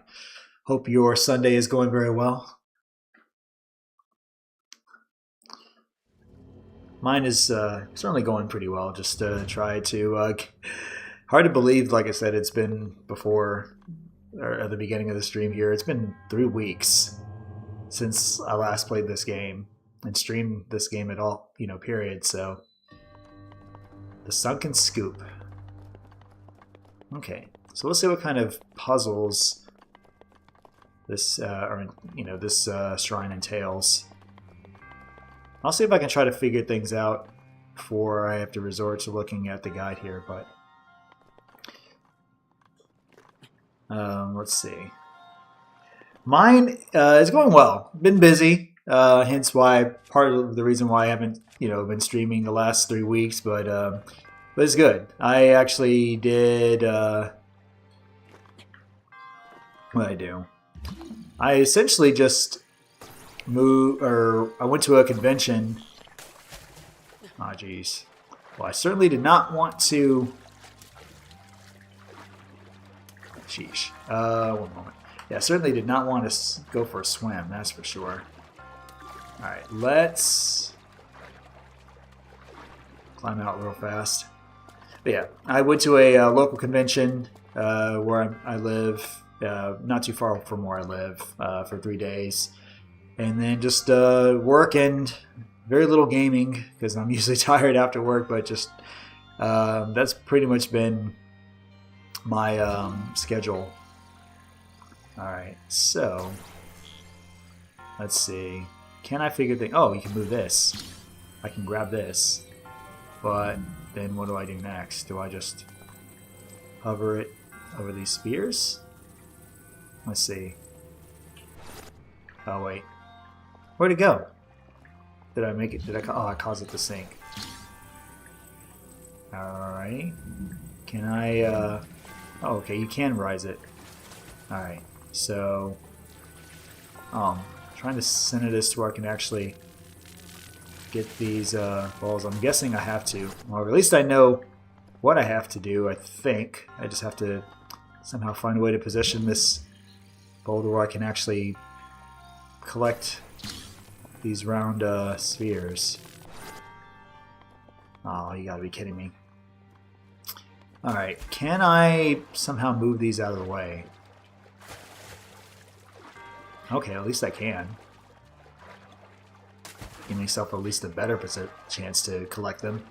Hope your Sunday is going very well. Mine is certainly going pretty well. Just try to... hard to believe, like I said, it's been before, or at the beginning of the stream here, it's been 3 weeks since I last played this game and streamed this game at all, period. So, the Sunken Scoop. Okay, so let's see what kind of puzzles this, this shrine entails. I'll see if I can try to figure things out before I have to resort to looking at the guide here, but let's see. Mine is going well. Been busy, hence why part of the reason why I haven't been streaming the last 3 weeks, but it's good. I actually did what did I do? I essentially just I went to a convention. Oh geez. Well, I certainly did not want to. Sheesh. One moment. Yeah, I certainly did not want to go for a swim, that's for sure. Alright, let's climb out real fast. But yeah, I went to a local convention where I live, not too far from where I live, for 3 days. And then just work and very little gaming, because I'm usually tired after work, but just that's pretty much been my schedule. Alright, so let's see. Can I figure things? Oh, you can move this. I can grab this. But then what do I do next? Do I just hover it over these spears? Let's see. Oh, wait. Where'd it go? Did I make it? Oh, I caused it to sink. Alright. Can I, oh, okay, you can rise it. Alright, so... trying to center this to where I can actually get these balls. I'm guessing I have to. Or at least I know what I have to do, I think. I just have to somehow find a way to position this boulder where I can actually collect these round spheres. Oh, you gotta be kidding me. Alright, can I somehow move these out of the way? Okay, at least I can. Give myself at least a better chance to collect them.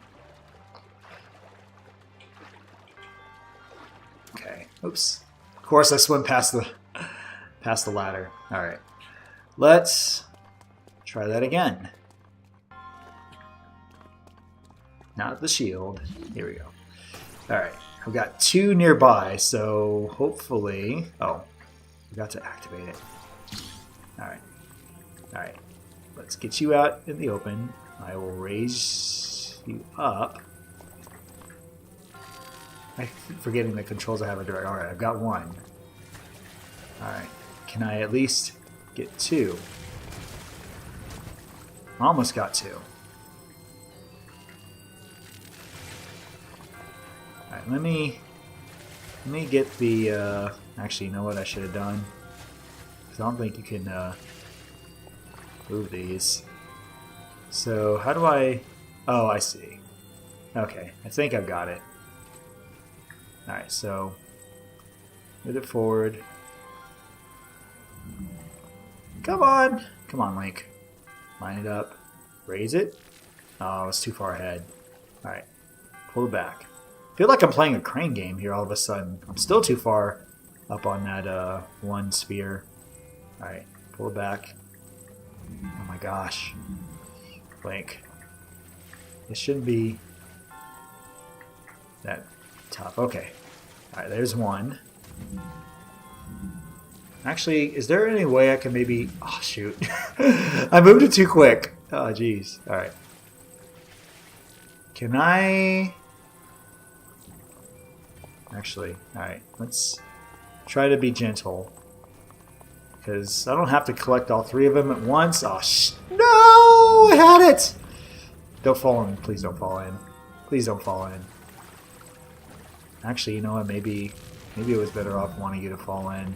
Oops. Of course I swim past the ladder. Alright. Let's try that again. Not the shield. Here we go. Alright. I've got 2 nearby, so hopefully... Oh. We got to activate it. Alright. Alright. Let's get you out in the open. I will raise you up. I keep forgetting the controls I have a direct. Alright, I've got 1. Alright. Can I at least get 2? Almost got 2. Alright, let me get the actually, you know what I should have done? Because I don't think you can move these. So how do I... Oh, I see. Okay, I think I've got it. Alright, so move it forward. Come on! Come on, Link. Line it up. Raise it. Oh, it's too far ahead. Alright, pull it back. I feel like I'm playing a crane game here all of a sudden. I'm still too far up on that 1 sphere. Alright, pull it back. Oh my gosh. Link. It shouldn't be that top. Okay. Alright, there's 1. Actually, is there any way I can maybe... Oh, shoot. I moved it too quick. Oh, jeez. Alright. Can I... Actually, alright. Let's try to be gentle. Because I don't have to collect all 3 of them at once. Oh, no! I had it! Don't fall in. Please don't fall in. Please don't fall in. Actually, you know what? Maybe it was better off wanting you to fall in.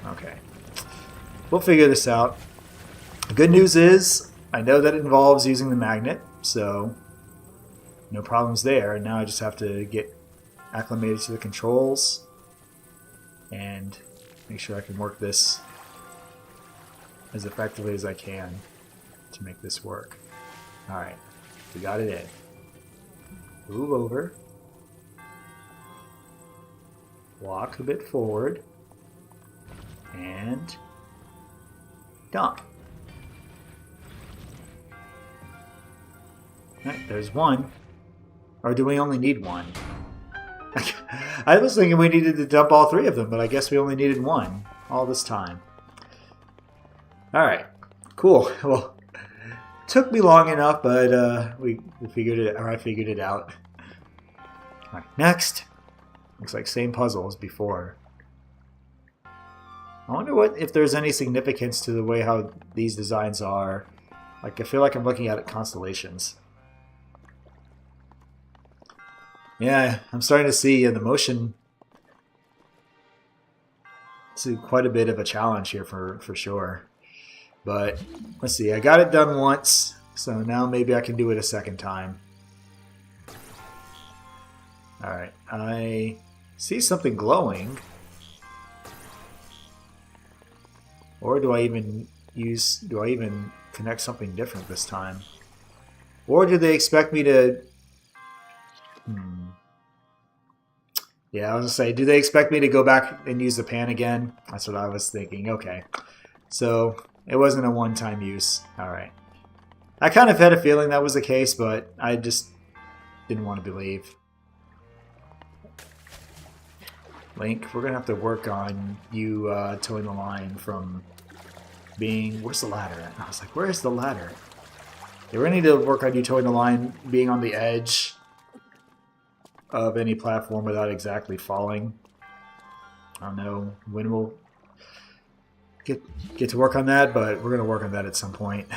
Okay. We'll figure this out. The good news is, I know that it involves using the magnet, so no problems there. Now I just have to get acclimated to the controls and make sure I can work this as effectively as I can to make this work. Alright, we got it in. Move over. Walk a bit forward. And dump. Alright, there's 1. Or do we only need 1? I was thinking we needed to dump all 3 of them, but I guess we only needed 1 all this time. Alright, cool. Well, took me long enough, but we figured it, or I figured it out. Alright, next. Looks like same puzzle as before. I wonder if there's any significance to the way how these designs are. Like, I feel like I'm looking at constellations. Yeah, I'm starting to see the motion. It's quite a bit of a challenge here for sure. But let's see, I got it done once, so now maybe I can do it a second time. Alright, I see something glowing. Or do I even connect something different this time? Or do they expect me to... Yeah, I was going to say, do they expect me to go back and use the pan again? That's what I was thinking. Okay. So, it wasn't a one-time use. Alright. I kind of had a feeling that was the case, but I just didn't want to believe. Link, we're going to have to work on you towing the line from being... Where's the ladder at? I was like, where's the ladder? Yeah, we're going to need to work on you towing the line, being on the edge of any platform without exactly falling. I don't know when we'll get to work on that, but we're going to work on that at some point.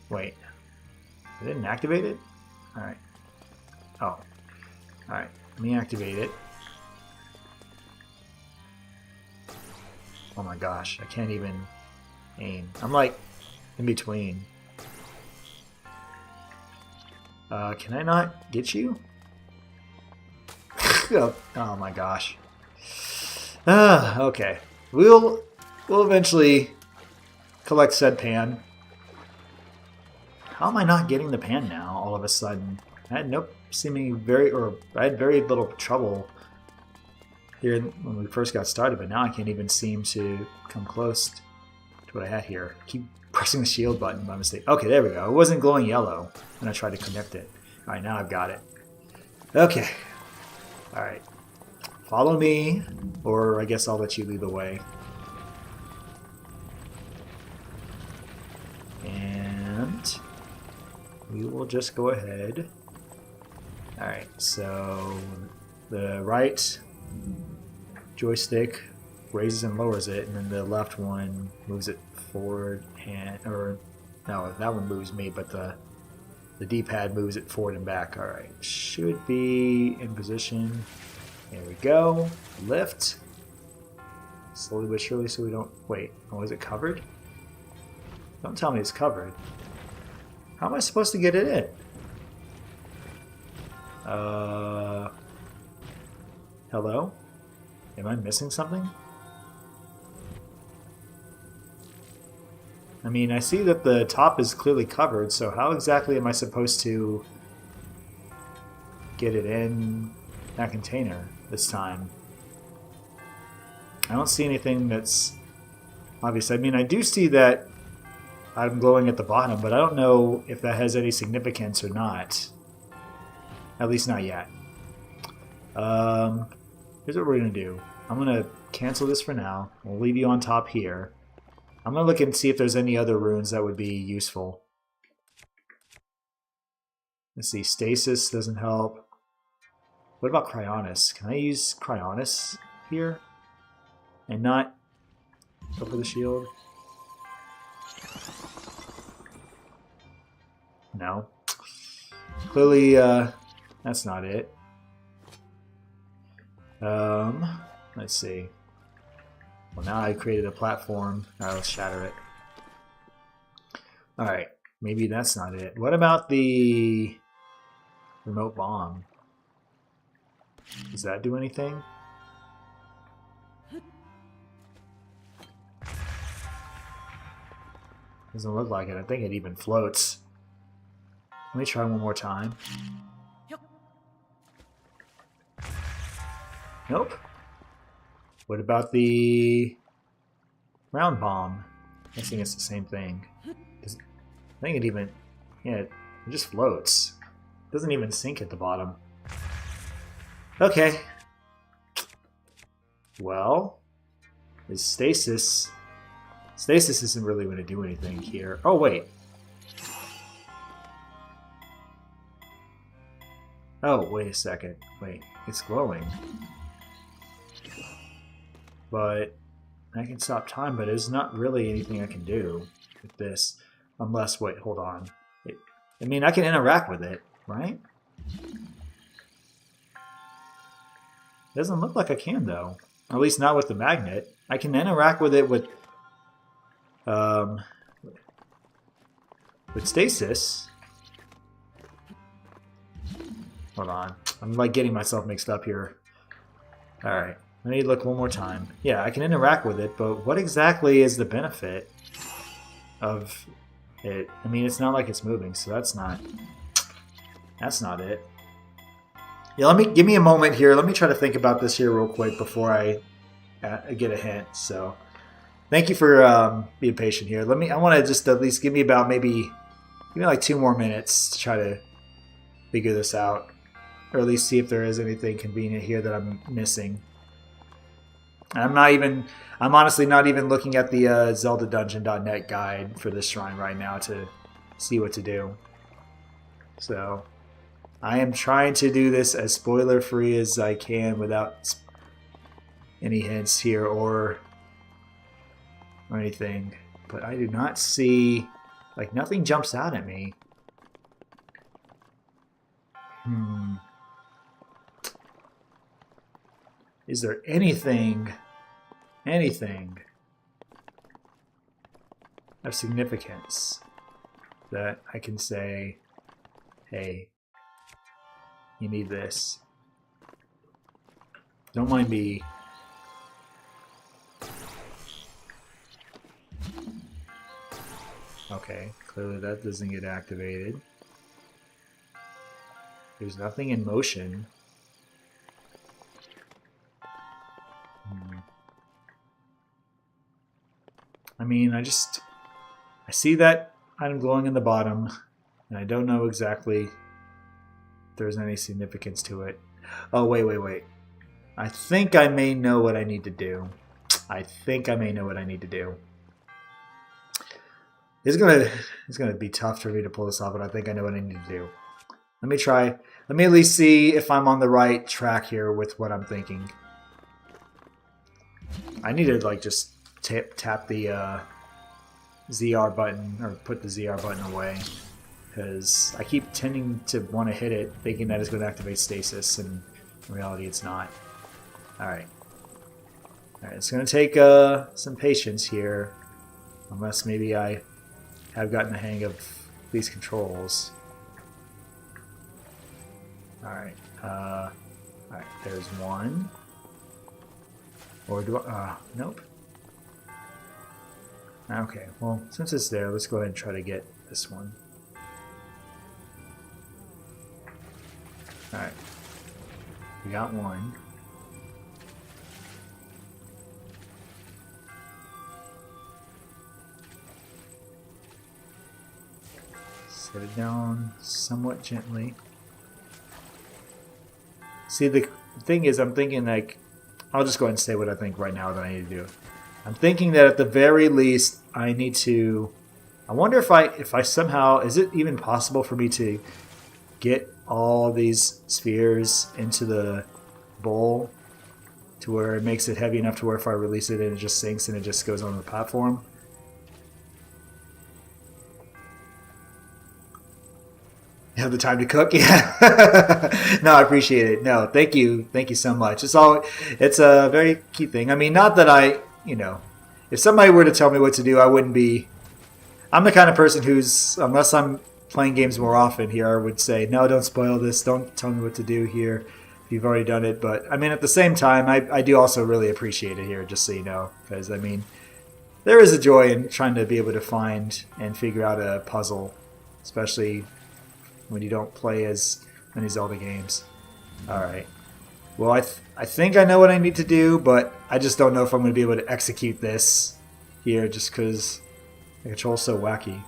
Wait. I didn't activate it? Alright. Oh. Alright. Let me activate it. Oh my gosh. I can't even aim. I'm like in between. Can I not get you? Oh my gosh. Okay. We'll eventually collect said pan. How am I not getting the pan now all of a sudden? I had I had very little trouble here when we first got started, but now I can't even seem to come close to what I had here. Keep pressing the shield button by mistake. Okay, there we go. It wasn't glowing yellow when I tried to connect it. Alright, now I've got it. Okay. Alright. Follow me, or I guess I'll let you lead the way. And we will just go ahead. Alright, so the right joystick raises and lowers it, and then the left one moves it forward no, that one moves me, but the D-pad moves it forward and back. Alright, should be in position. There we go. Lift. Slowly but surely so we don't... Wait, oh, is it covered? Don't tell me it's covered. How am I supposed to get it in? Hello? Am I missing something? I mean, I see that the top is clearly covered, so how exactly am I supposed to get it in that container this time? I don't see anything that's obvious. I mean, I do see that I'm glowing at the bottom, but I don't know if that has any significance or not. At least not yet. Here's what we're going to do. I'm going to cancel this for now. We'll leave you on top here. I'm going to look and see if there's any other runes that would be useful. Let's see. Stasis doesn't help. What about Cryonis? Can I use Cryonis here? And not go for the shield? No. Clearly, that's not it. Let's see. Well, now I created a platform. Alright, let's shatter it. Alright, maybe that's not it. What about the remote bomb? Does that do anything? Doesn't look like it. I think it even floats. Let me try one more time. Nope. What about the round bomb? I think it's the same thing. I think it even... Yeah, it just floats. It doesn't even sink at the bottom. Okay. Well, is stasis... Stasis isn't really going to do anything here. Oh, wait. Oh, wait a second. Wait, it's glowing. But I can stop time, but there's not really anything I can do with this. Unless, wait, hold on. I mean, I can interact with it, right? Doesn't look like I can, though. At least not with the magnet. I can interact with it with stasis. Hold on. I'm like getting myself mixed up here. Alright. Let me look one more time. Yeah, I can interact with it, but what exactly is the benefit of it? I mean, it's not like it's moving, so that's not it. Yeah, give me a moment here. Let me try to think about this here real quick before I get a hint. So, thank you for being patient here. I want to just at least give me like 2 more minutes to try to figure this out, or at least see if there is anything convenient here that I'm missing. I'm honestly not even looking at the ZeldaDungeon.net guide for this shrine right now to see what to do. So, I am trying to do this as spoiler-free as I can without any hints here or anything. But I do not see... Like, nothing jumps out at me. Is there anything of significance that I can say, hey, you need this? Don't mind me. Okay, clearly that doesn't get activated. There's nothing in motion. I mean, I see that item glowing in the bottom, and I don't know exactly if there's any significance to it. Oh, wait. I think I may know what I need to do. It's gonna be tough for me to pull this off, but I think I know what I need to do. Let me try. Let me at least see if I'm on the right track here with what I'm thinking. I need to like just tap the ZR button, or put the ZR button away, because I keep tending to want to hit it thinking that it's going to activate stasis, and in reality it's not. Alright, it's going to take some patience here, unless maybe I have gotten the hang of these controls. Alright, there's one. Or do I... nope. Okay, well, since it's there, let's go ahead and try to get this one. Alright. We got one. Set it down somewhat gently. See, the thing is, I'm thinking, like, I'll just go ahead and say what I think right now that I need to do. I'm thinking that at the very least, I need to... I wonder if I somehow... Is it even possible for me to get all these spheres into the bowl to where it makes it heavy enough to where if I release it and it just sinks and it just goes on the platform? You have the time to cook? Yeah. No, I appreciate it. No, thank you so much. It's a very key thing. I mean, not that I, if somebody were to tell me what to do, I wouldn't be. I'm the kind of person who's, unless I'm playing games more often here, I would say, no, don't spoil this. Don't tell me what to do here if you've already done it. But I mean, at the same time, I do also really appreciate it here, just so you know, because I mean, there is a joy in trying to be able to find and figure out a puzzle, especially when you don't play as many Zelda games. Alright. Well, I think I know what I need to do, but I just don't know if I'm going to be able to execute this here just because the control's so wacky.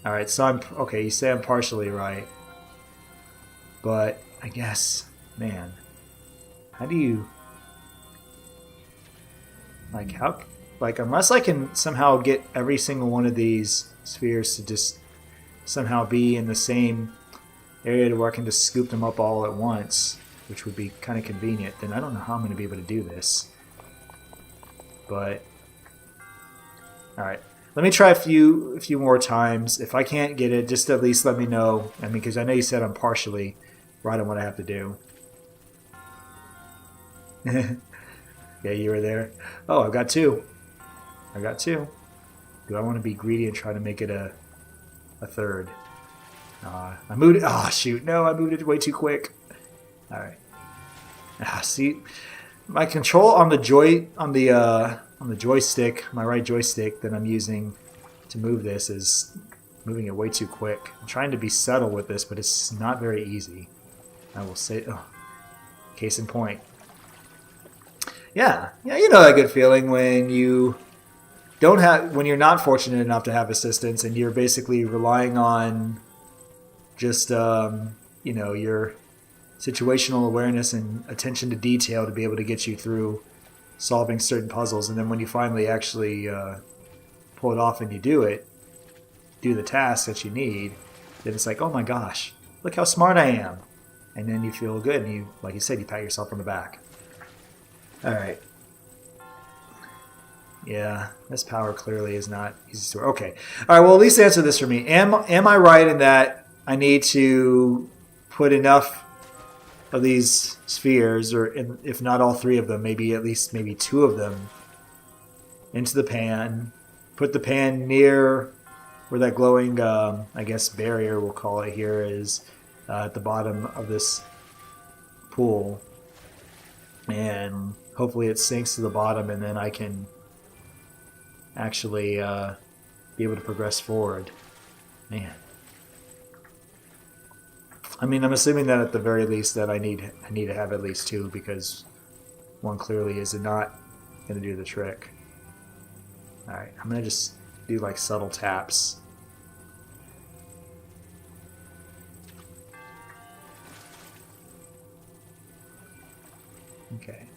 Alright, so okay, you say I'm partially right. But, I guess, man, how do you... unless I can somehow get every single one of these spheres to just somehow be in the same area where I can just scoop them up all at once, which would be kind of convenient, then I don't know how I'm going to be able to do this. But alright, let me try a few more times. If I can't get it, just at least let me know. I mean, because I know you said I'm partially right on what I have to do. Yeah, you were there. Oh, I've got two. Do I want to be greedy and try to make it a third? I moved it. Oh shoot! No, I moved it way too quick. All right. See, my control on the joystick, my right joystick that I'm using to move this is moving it way too quick. I'm trying to be subtle with this, but it's not very easy. I will say, case in point. Yeah, you know that good feeling when you when you're not fortunate enough to have assistance and you're basically relying on just your situational awareness and attention to detail to be able to get you through solving certain puzzles, and then when you finally actually pull it off and you do the task that you need, then it's like, oh my gosh, look how smart I am, and then you feel good and you, like you said, you pat yourself on the back. All right. Yeah, this power clearly is not easy to... Okay. All right, well, at least answer this for me. Am I right in that I need to put enough of these spheres, or if not all three of them, maybe at least two of them, into the pan, put the pan near where that glowing, I guess, barrier, we'll call it here, is at the bottom of this pool, and hopefully it sinks to the bottom, and then I can actually be able to progress forward. Man. I mean, I'm assuming that at the very least that I need to have at least 2 because one clearly is not going to do the trick. All right, I'm going to just do like subtle taps. Okay.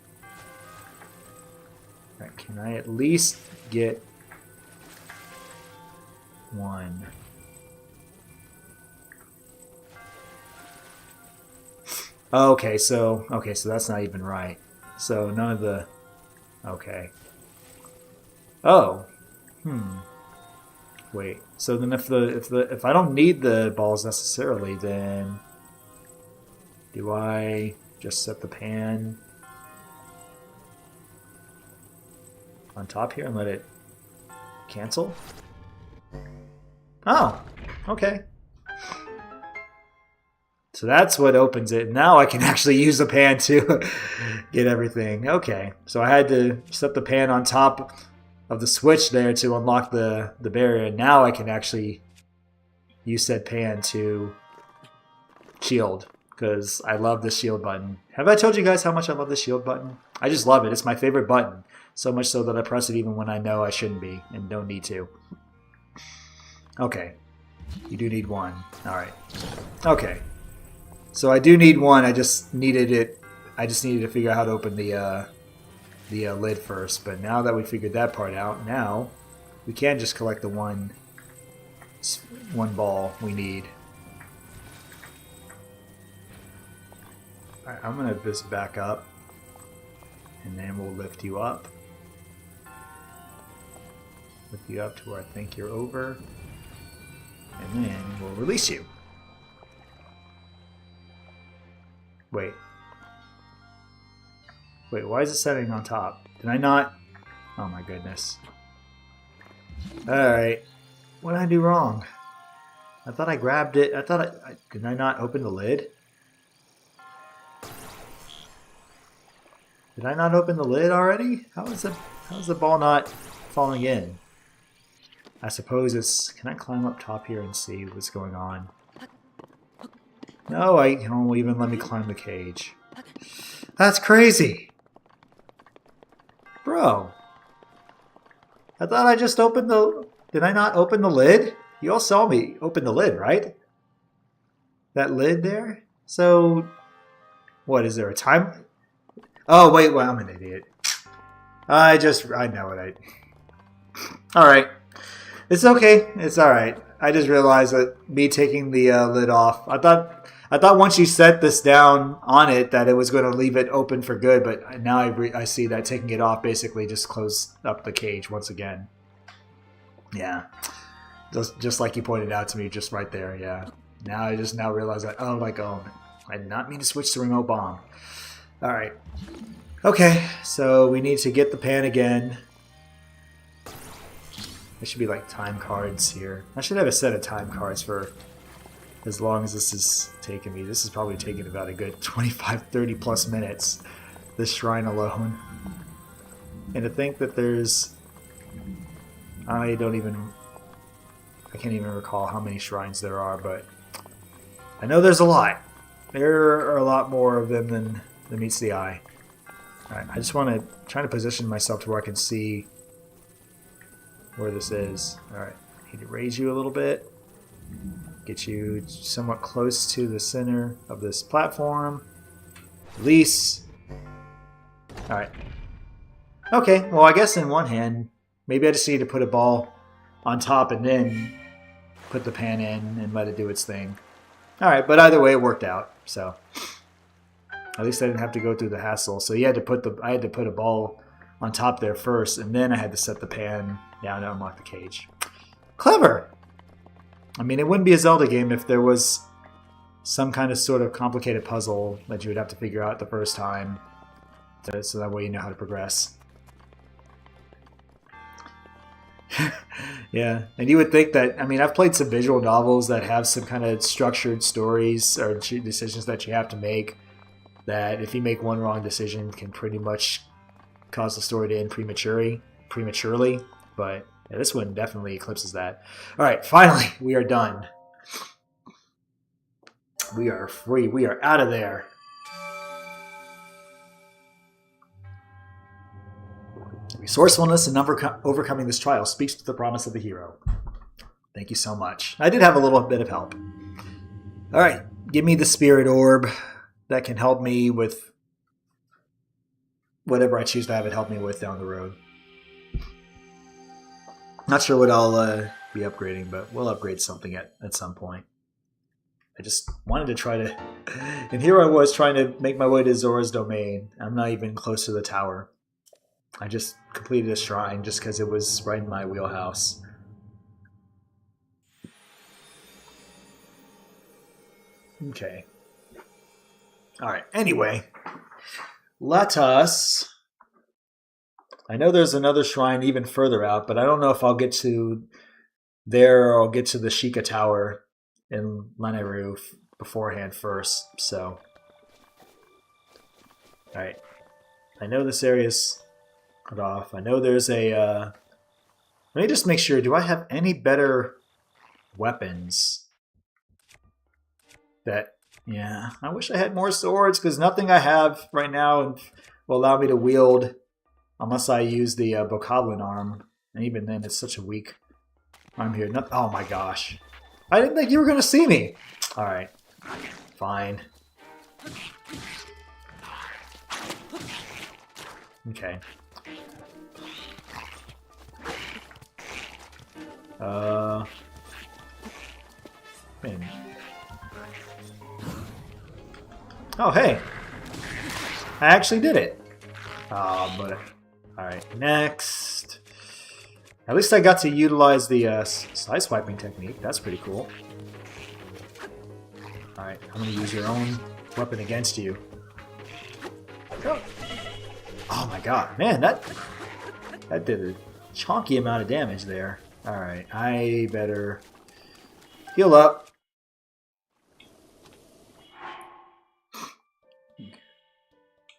All right, can I at least get 1? Okay, so that's not even right. So none of the okay. Oh. Wait. So then if I don't need the balls necessarily, then do I just set the pan on top here and let it cancel? Oh. Okay. So that's what opens it. Now I can actually use the pan to get everything. Okay. So I had to set the pan on top of the switch there to unlock the barrier. Now I can actually use said pan to shield because I love the shield button. Have I told you guys how much I love the shield button? I just love it. It's my favorite button. So much so that I press it even when I know I shouldn't be and don't need to. Okay. You do need 1. All right. Okay. So I do need 1. I just needed to figure out how to open the lid first. But now that we figured that part out, now we can just collect the one ball we need. All right, I'm gonna just back up, and then we'll lift you up. Lift you up to where I think you're over, and then we'll release you. Wait, why is it setting on top? Did I not? Oh my goodness. Alright. What did I do wrong? I thought I grabbed it. Did I not open the lid? Did I not open the lid already? How is the ball not falling in? I suppose it's... Can I climb up top here and see what's going on? No, it won't even let me climb the cage. That's crazy! Bro. I thought I just opened the... Did I not open the lid? You all saw me open the lid, right? That lid there? So... What, is there a time... Oh, wait, well, I'm an idiot. I know it. Alright. It's okay. It's alright. I just realized that me taking the lid off, I thought once you set this down on it that it was going to leave it open for good, but now I see that taking it off basically just closed up the cage once again. Yeah. Just like you pointed out to me just right there, yeah. Now I just realize that, oh my god, I did not mean to switch to remote bomb. Alright. Okay, so we need to get the pan again. There should be like time cards here. I should have a set of time cards for as long as this is taking me. This is probably taking about a good 25, 30 plus minutes, this shrine alone. And to think that there's... I can't even recall how many shrines there are, but I know there's a lot. There are a lot more of them than meets the eye. Alright, I just want to try to position myself to where I can see where this is. Alright, I need to raise you a little bit. Get you somewhat close to the center of this platform. Release. Alright. Okay, well I guess in one hand, maybe I just need to put a ball on top and then put the pan in and let it do its thing. Alright, but either way it worked out, so... At least I didn't have to go through the hassle. So I had to put a ball on top there first, and then I had to set the pan down to unlock the cage. Clever! I mean, it wouldn't be a Zelda game if there was some kind of sort of complicated puzzle that you would have to figure out the first time, so that way you know how to progress. Yeah, and you would think that, I mean, I've played some visual novels that have some kind of structured stories or decisions that you have to make, that if you make one wrong decision can pretty much cause the story to end prematurely, but yeah, this one definitely eclipses that. Alright, finally, we are done. We are free. We are out of there. Resourcefulness and overcoming this trial speaks to the promise of the hero. Thank you so much. I did have a little bit of help. All right, give me the spirit orb that can help me with whatever I choose to have it help me with down the road. Not sure what I'll be upgrading, but we'll upgrade something at some point. I just wanted to try to... And here I was trying to make my way to Zora's domain. I'm not even close to the tower. I just completed a shrine just because it was right in my wheelhouse. Okay. Alright, anyway. Let us... I know there's another shrine even further out, but I don't know if I'll get to there or I'll get to the Sheikah Tower in Lanayru beforehand first, so... Alright. I know this area's cut off. I know there's a... Let me just make sure, do I have any better weapons? That... Yeah, I wish I had more swords, because nothing I have right now will allow me to wield... Unless I use the Bokoblin arm. And even then, it's such a weak arm here. Oh my gosh. I didn't think you were going to see me. Alright. Fine. Okay. Man. Oh, hey. I actually did it. But... Alright, next. At least I got to utilize the side swiping technique. That's pretty cool. Alright, I'm going to use your own weapon against you. Oh my god, man, that did a chonky amount of damage there. Alright, I better heal up.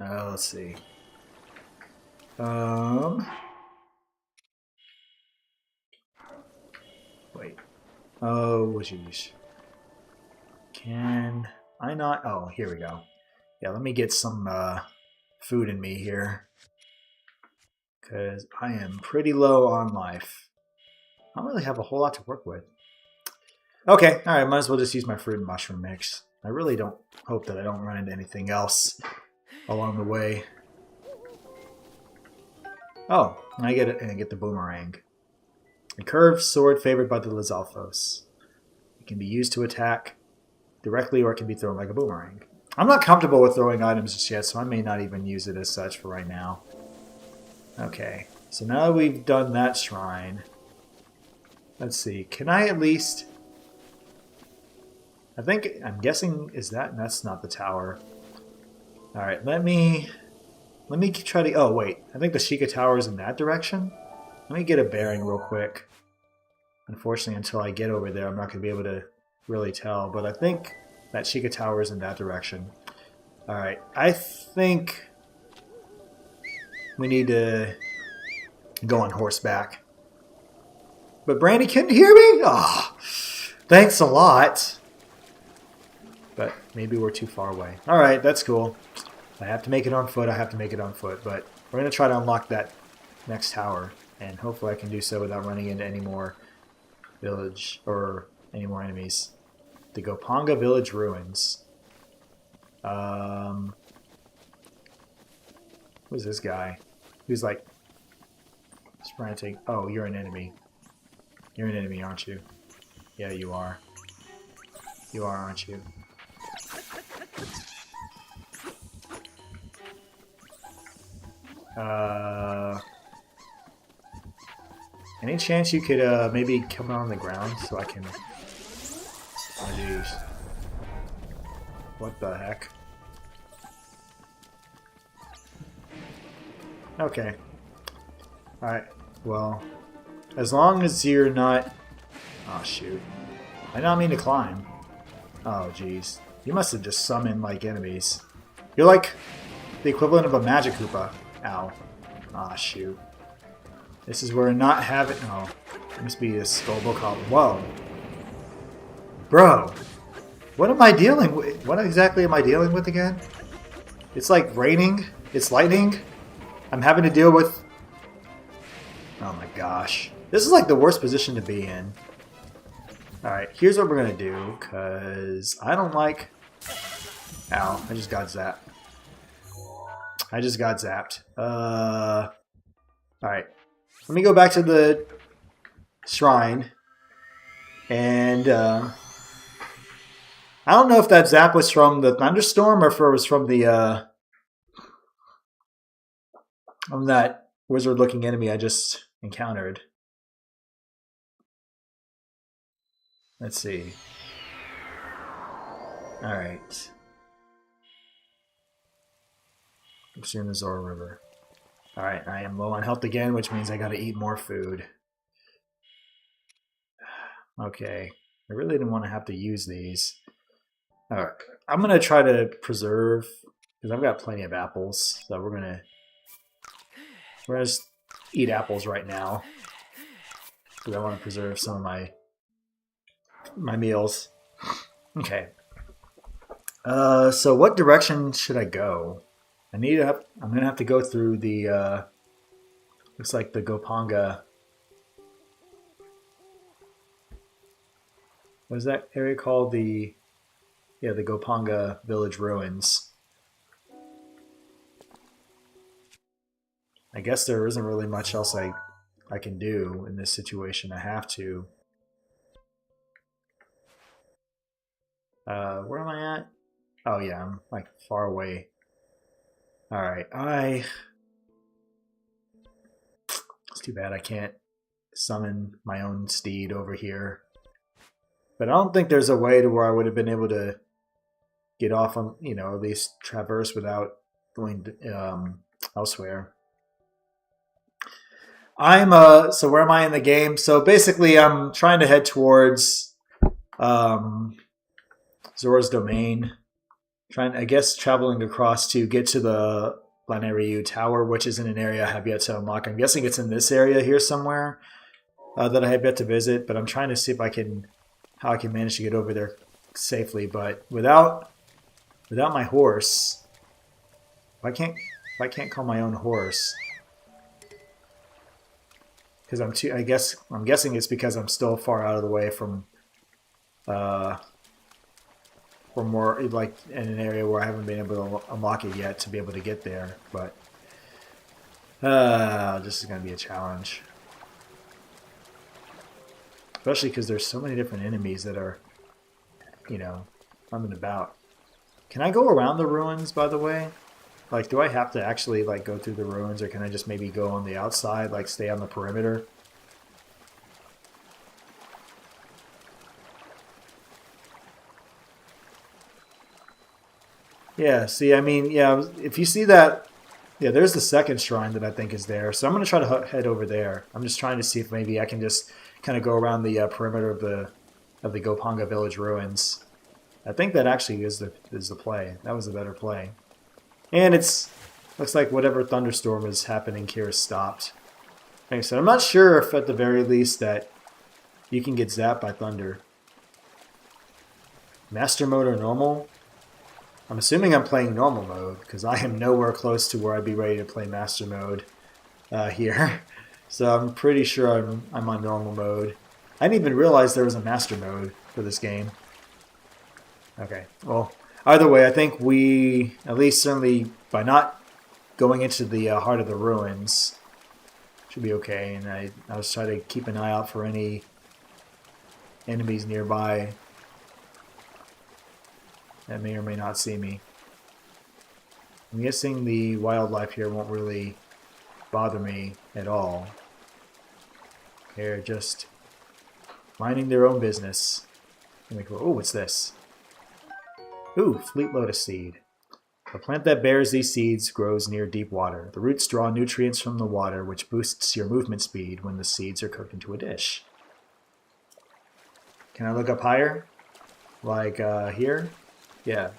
Let's see. Wait. Oh, jeez. Can I not? Oh, here we go. Yeah, let me get some food in me here. Because I am pretty low on life. I don't really have a whole lot to work with. Okay, alright, might as well just use my fruit and mushroom mix. I really don't hope that I don't run into anything else along the way. Oh, I get it, and I get the boomerang. A curved sword favored by the Lizalfos. It can be used to attack directly, or it can be thrown like a boomerang. I'm not comfortable with throwing items just yet, so I may not even use it as such for right now. Okay, so now that we've done that shrine, let's see, can I at least... I'm guessing, that's not the tower. Alright, let me try to... Oh, wait. I think the Sheikah Tower is in that direction? Let me get a bearing real quick. Unfortunately, until I get over there, I'm not going to be able to really tell. But I think that Sheikah Tower is in that direction. Alright, I think we need to go on horseback. But Brandy couldn't hear me? Oh, thanks a lot. But maybe we're too far away. Alright, that's cool. I have to make it on foot, but we're going to try to unlock that next tower, and hopefully I can do so without running into any more village, or any more enemies. The Gopanga Village Ruins. Who's this guy? Who's like, frantic. Oh, you're an enemy. You're an enemy, aren't you? Yeah, you are. You are, aren't you? Any chance you could maybe come on the ground so I can... Oh, jeez. What the heck? Okay. Alright, well, as long as you're not... Oh, shoot. I don't mean to climb. Oh, jeez. You must have just summoned, like, enemies. You're like the equivalent of a magic Koopa. Ow. Ah, shoot. This is where not having... Oh, it must be a Skull Bokoblin. Whoa. Bro. What am I dealing with? What exactly am I dealing with again? It's like raining. It's lightning. I'm having to deal with... Oh my gosh. This is like the worst position to be in. Alright, here's what we're going to do, because I don't like... Ow, I just got zapped. I just got zapped. Alright. Let me go back to the shrine. And, I don't know if that zap was from the thunderstorm or if it was from the, from that wizard-looking enemy I just encountered. Let's see. Alright. Consume the Zora River. Alright, I am low on health again, which means I gotta eat more food. Okay. I really didn't want to have to use these. Alright. I'm gonna try to preserve, because I've got plenty of apples, so we're gonna just eat apples right now. Because I want to preserve some of my meals. Okay. So what direction should I go? I'm gonna have to go through the looks like the Gopanga. What is that area called? The Gopanga village ruins. I guess there isn't really much else I can do in this situation. I have to. Where am I at? Oh yeah, I'm like far away. Alright, it's too bad I can't summon my own steed over here. But I don't think there's a way to where I would have been able to get off on, at least traverse without going elsewhere. So where am I in the game? So basically I'm trying to head towards Zora's Domain. I guess traveling across to get to the Lanayru Tower, which is in an area I have yet to unlock. I'm guessing it's in this area here somewhere that I have yet to visit, but I'm trying to see how I can manage to get over there safely. But without my horse, if I can't call my own horse, because I'm guessing it's because I'm still far out of the way from or more like in an area where I haven't been able to unlock it yet to be able to get there. But this is going to be a challenge. Especially because there's so many different enemies that are, coming about. Can I go around the ruins, by the way? Like, do I have to actually, like, go through the ruins, or can I just maybe go on the outside, like, stay on the perimeter? Yeah, see, I mean, yeah, if you see that, yeah, there's the second shrine that I think is there. So I'm going to try to head over there. I'm just trying to see if maybe I can just kind of go around the perimeter of the Gopanga village ruins. I think that actually is the play. That was a better play. And looks like whatever thunderstorm is happening here is stopped. Okay, so I'm not sure if at the very least that you can get zapped by thunder. Master mode or normal? I'm assuming I'm playing normal mode, because I am nowhere close to where I'd be ready to play master mode here. So I'm pretty sure I'm on normal mode. I didn't even realize there was a master mode for this game. Okay, well, either way, I think we, at least certainly by not going into the heart of the ruins, should be okay. And I was trying to keep an eye out for any enemies nearby that may or may not see me. I'm guessing the wildlife here won't really bother me at all. They're just minding their own business. Oh, what's this? Ooh, Fleet Lotus Seed. The plant that bears these seeds grows near deep water. The roots draw nutrients from the water, which boosts your movement speed when the seeds are cooked into a dish. Can I look up higher? Like here? Yeah.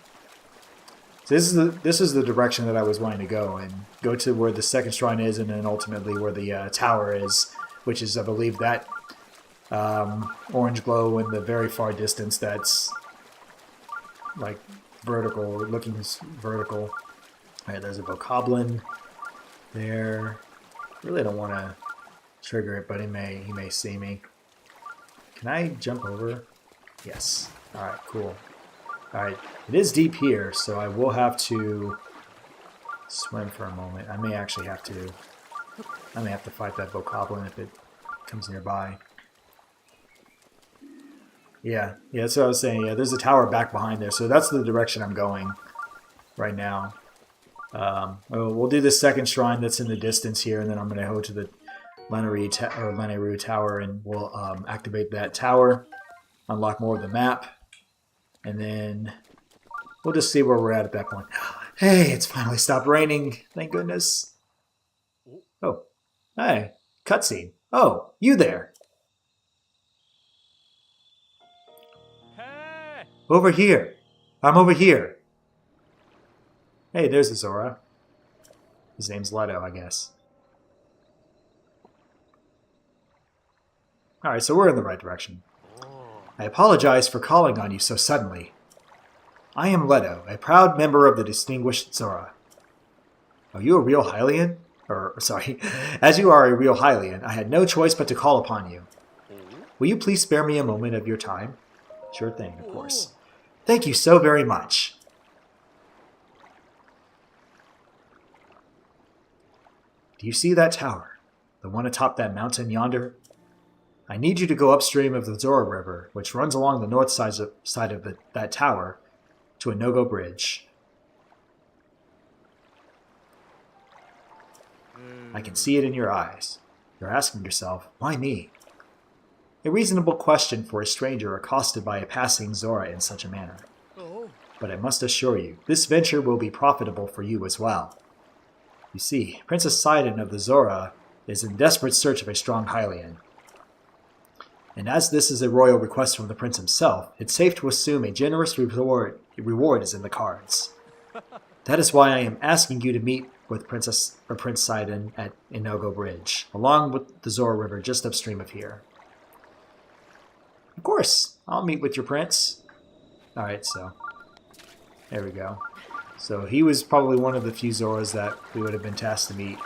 So this is the direction that I was wanting to go, and go to where the second shrine is, and then ultimately where the tower is, which is, I believe, that orange glow in the very far distance. That's like vertical, looking vertical. All right, there's a bokoblin there. Really don't want to trigger it, but he may see me. Can I jump over? Yes. All right, cool. All right, it is deep here, so I will have to swim for a moment. I may actually have to. I may have to fight that bokoblin if it comes nearby. Yeah, that's what I was saying. Yeah, there's a tower back behind there, so that's the direction I'm going right now. We'll do the second shrine that's in the distance here, and then I'm going to go to the Leneru Tower, and we'll activate that tower, unlock more of the map, and then we'll just see where we're at that point. Hey, it's finally stopped raining. Thank goodness. Oh, hey, cutscene. Oh, you there. Hey! Over here. I'm over here. Hey, there's the Zora. His name's Leto, I guess. Alright, so we're in the right direction. I apologize for calling on you so suddenly. I am Leto, a proud member of the distinguished Zora. Are you a real Hylian? Sorry, as you are a real Hylian, I had no choice but to call upon you. Will you please spare me a moment of your time? Sure thing, of course. Thank you so very much. Do you see that tower? The one atop that mountain yonder? I need you to go upstream of the Zora River, which runs along the north side of that tower, to a no-go bridge. I can see it in your eyes. You're asking yourself, why me? A reasonable question for a stranger accosted by a passing Zora in such a manner. But I must assure you, this venture will be profitable for you as well. You see, Princess Sidon of the Zora is in desperate search of a strong Hylian. And as this is a royal request from the prince himself, it's safe to assume a generous reward is in the cards. That is why I am asking you to meet with Prince Sidon at Inogo Bridge, along with the Zora River just upstream of here. Of course, I'll meet with your prince. Alright, so there we go. So he was probably one of the few Zoras that we would have been tasked to meet.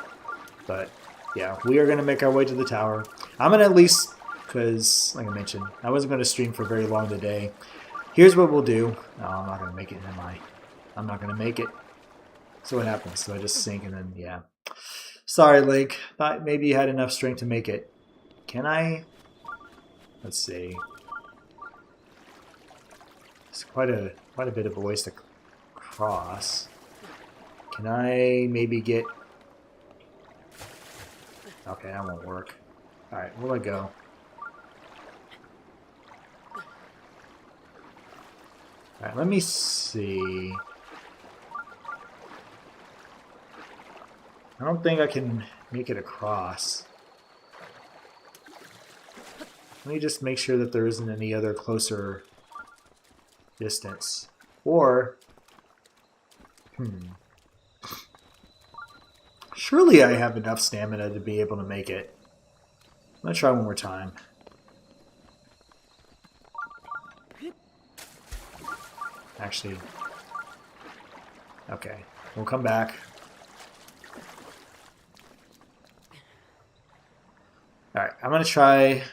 But yeah, we are going to make our way to the tower. I'm going to at least, because like I mentioned, I wasn't going to stream for very long today. Here's what we'll do. Oh, I'm not going to make it, am I? I'm not going to make it. So what happens? So I just sink and then, yeah. Sorry, Link. Thought maybe you had enough strength to make it. Can I? Let's see. It's quite a bit of a ways to cross. Can I maybe get... Okay, that won't work. Alright, we'll let go. Alright, let me see. I don't think I can make it across. Let me just make sure that there isn't any other closer distance. Or... Surely I have enough stamina to be able to make it. I'm going to try one more time. Actually... Okay, we'll come back. Alright, I'm going to try...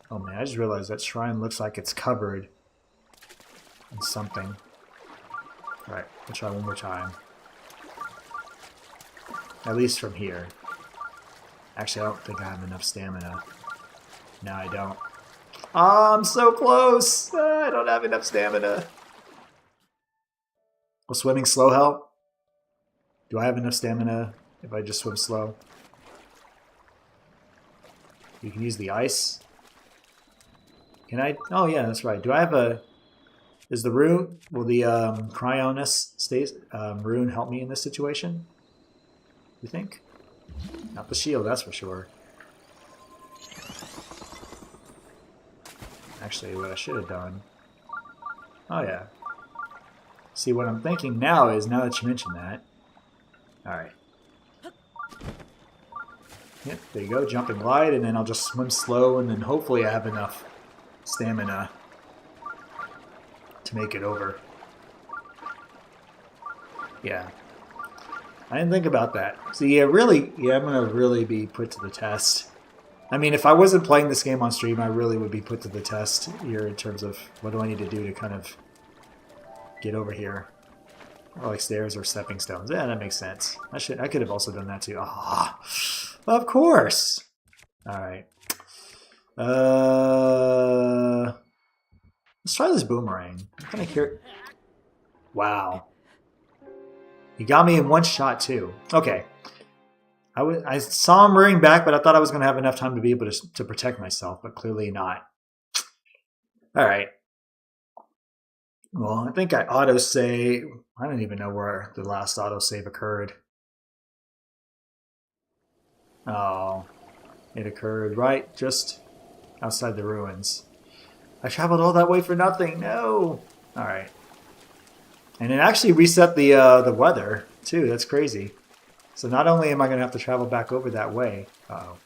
Oh man, I just realized that shrine looks like it's covered in something. Alright, we'll try one more time. At least from here. Actually, I don't think I have enough stamina. No, I don't. Oh, I'm so close! I don't have enough stamina. Will swimming slow help? Do I have enough stamina if I just swim slow? You can use the ice. Can I? Oh yeah, that's right. Do I have a... Is the rune... Will the Cryonis rune help me in this situation? You think? Not the shield, that's for sure. Actually, what I should have done... Oh yeah. See, what I'm thinking now is, now that you mention that... Alright. Yep, there you go, jump and glide, and then I'll just swim slow, and then hopefully I have enough stamina to make it over. Yeah. I didn't think about that. So yeah, really, yeah, I'm gonna really be put to the test. I mean, if I wasn't playing this game on stream, I really would be put to the test here in terms of what do I need to do to kind of get over here. Or like stairs or stepping stones. Yeah, that makes sense. I could have also done that too. Ah, of course. All right. Let's try this boomerang. I'm kind of curious. Wow. He got me in one shot too. Okay. I saw him rearing back, but I thought I was going to have enough time to be able to protect myself, but clearly not. All right. Well, I think I autosave. I don't even know where the last autosave occurred. Oh, it occurred right just outside the ruins. I traveled all that way for nothing. No. All right. And it actually reset the weather too. That's crazy. So not only am I going to have to travel back over that way, uh-oh,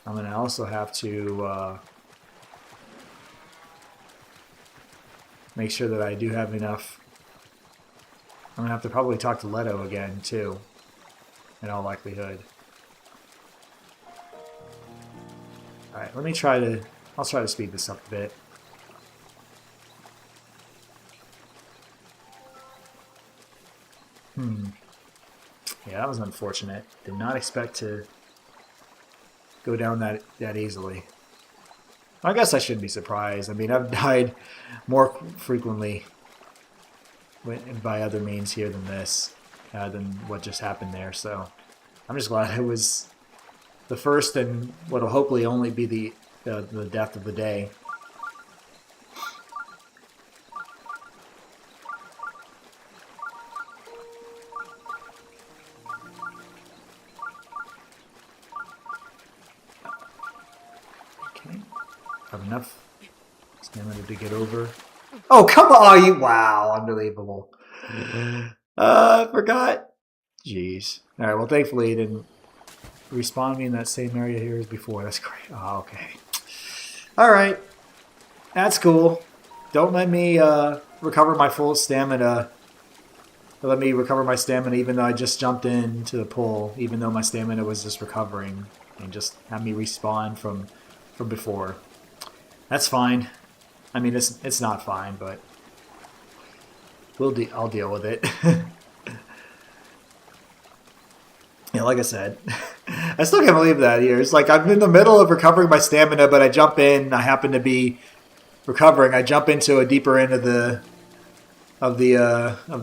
I'm going to also have to make sure that I do have enough. I'm going to have to probably talk to Leto again too, in all likelihood. All right, I'll try to speed this up a bit. Yeah, that was unfortunate. Did not expect to go down that easily. I guess I shouldn't be surprised. I mean, I've died more frequently by other means here than this, than what just happened there. So I'm just glad it was the first and what will hopefully only be the death of the day. Okay, have enough stamina to get over. Oh, come on, you! Wow, unbelievable. I forgot. Jeez. All right, well, thankfully it didn't respawn me in that same area here as before. That's great. Oh, okay. All right. That's cool. Don't let me recover my full stamina. Let me recover my stamina even though I just jumped into the pool, even though my stamina was just recovering, and just have me respawn from before. That's fine. I mean, it's not fine, but I'll deal with it. Yeah, like I said, I still can't believe that here. It's like I'm in the middle of recovering my stamina, but I jump in. I happen to be recovering. I jump into a deeper end of the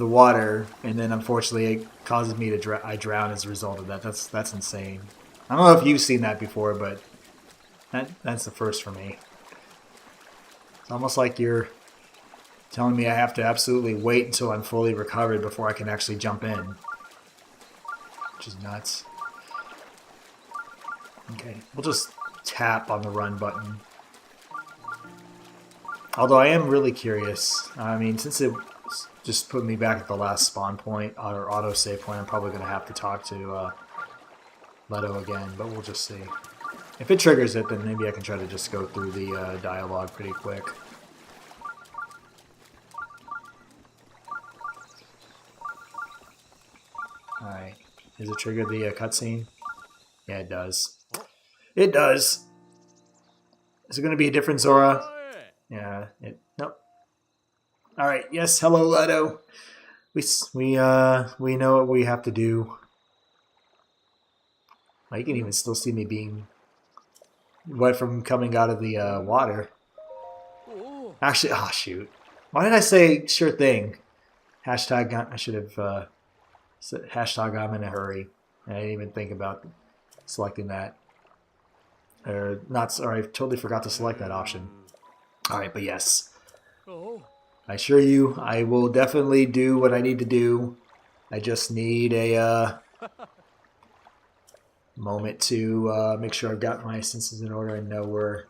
water, and then unfortunately it causes me to I drown as a result of that. That's insane. I don't know if you've seen that before, but that's the first for me. It's almost like you're telling me I have to absolutely wait until I'm fully recovered before I can actually jump in. Which is nuts. Okay, we'll just tap on the run button. Although I am really curious. I mean, since it just put me back at the last spawn point, or autosave point, I'm probably going to have to talk to Leto again, but we'll just see. If it triggers it, then maybe I can try to just go through the dialogue pretty quick. Alright. Does it trigger the cutscene? Yeah, it does. It does! Is it going to be a different Zora? Yeah, nope. Alright, yes, hello Leto. We know what we have to do. Oh, you can even still see me being wet from coming out of the water. Actually, oh shoot. Why did I say sure thing? Hashtag, I should have said hashtag I'm in a hurry. I didn't even think about selecting that. Or not, sorry, I totally forgot to select that option. Alright, but yes. I assure you, I will definitely do what I need to do. I just need a moment to make sure I've got my senses in order and know where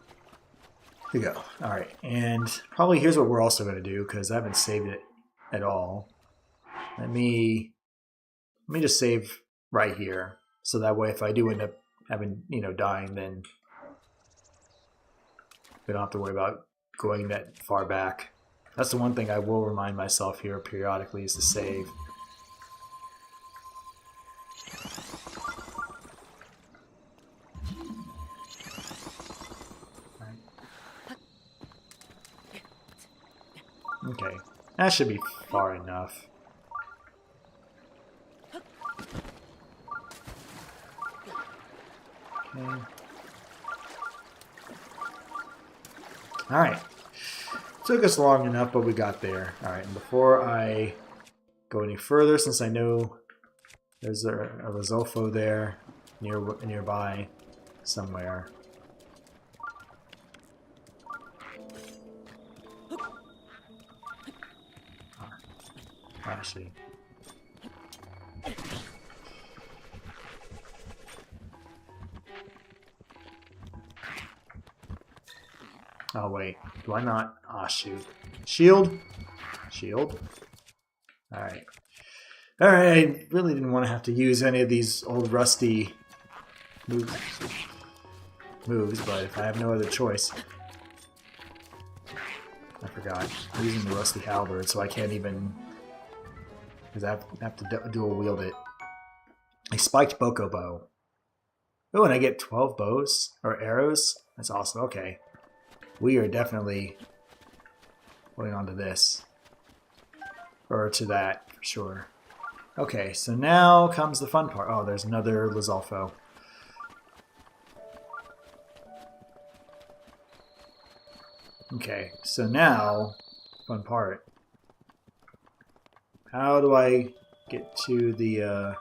to go. Alright, and probably here's what we're also going to do, because I haven't saved it at all. Let me just save right here, so that way if I do end up having, dying, then we don't have to worry about going that far back. That's the one thing I will remind myself here periodically is to save. Okay, that should be far enough. Okay. Alright. Took us long enough, but we got there. Alright, and before I go any further, since I know there's a Lizolfo there nearby somewhere. Actually. Oh wait, do I not? Ah, shoot. Shield? Shield? Alright. Alright, I really didn't want to have to use any of these old rusty moves, but if I have no other choice. I forgot. I'm using the rusty halberd, so I can't even... because I have to dual wield it. A spiked boko bow. Oh, and I get 12 bows? Or arrows? That's awesome. Okay. We are definitely going on to this. Or to that, for sure. Okay, so now comes the fun part. Oh, there's another Lizolfo. Okay, so now, fun part. How do I get to the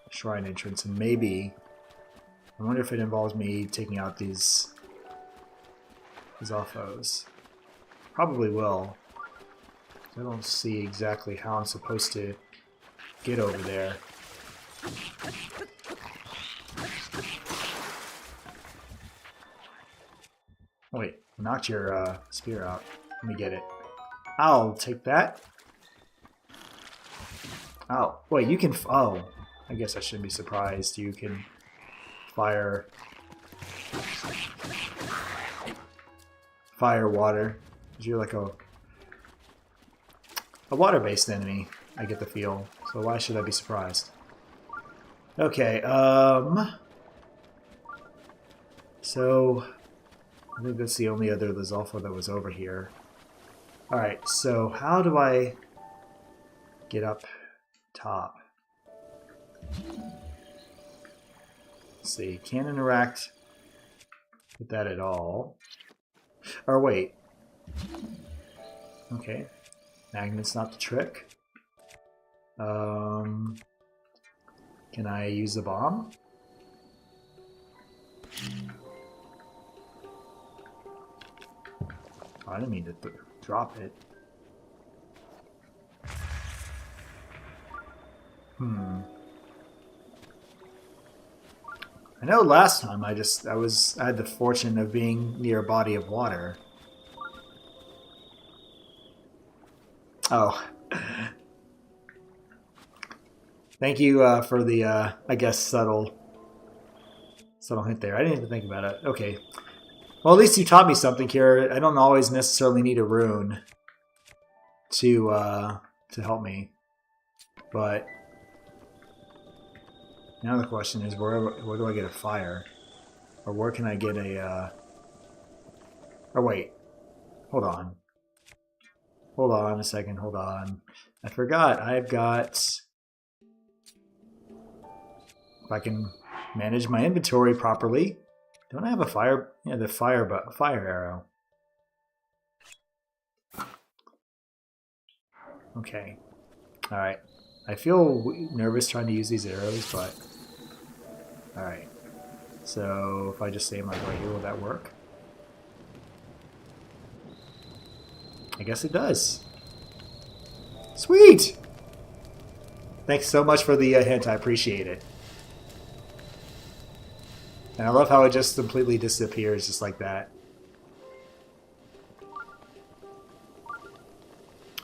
shrine entrance? And maybe, I wonder if it involves me taking out these Lizolfos. Probably will. I don't see exactly how I'm supposed to get over there. Wait, knocked your spear out. Let me get it. I'll take that. Oh, wait, you can... oh, I guess I shouldn't be surprised. You can fire water. You're like a water-based enemy, I get the feel. So why should I be surprised? Okay, so I think that's the only other Lizolfo that was over here. Alright, so how do I get up top? Let's see, can't interact with that at all. Or wait. Okay. Magnet's not the trick. Can I use the bomb? Oh, I didn't mean to drop it. I know last time I had the fortune of being near a body of water. Oh. Thank you for the, I guess, subtle hint there. I didn't even think about it. Okay. Well, at least you taught me something here. I don't always necessarily need a rune to help me. But now the question is, where do I get a fire? Or where can I get a... Or wait. Hold on. Hold on a second. Hold on. I forgot. I've got... If I can manage my inventory properly. Don't I have a fire... Yeah, the fire arrow. Okay. Alright. I feel nervous trying to use these arrows, but... Alright. So, if I just say like right here, will that work? I guess it does. Sweet! Thanks so much for the hint. I appreciate it. And I love how it just completely disappears just like that.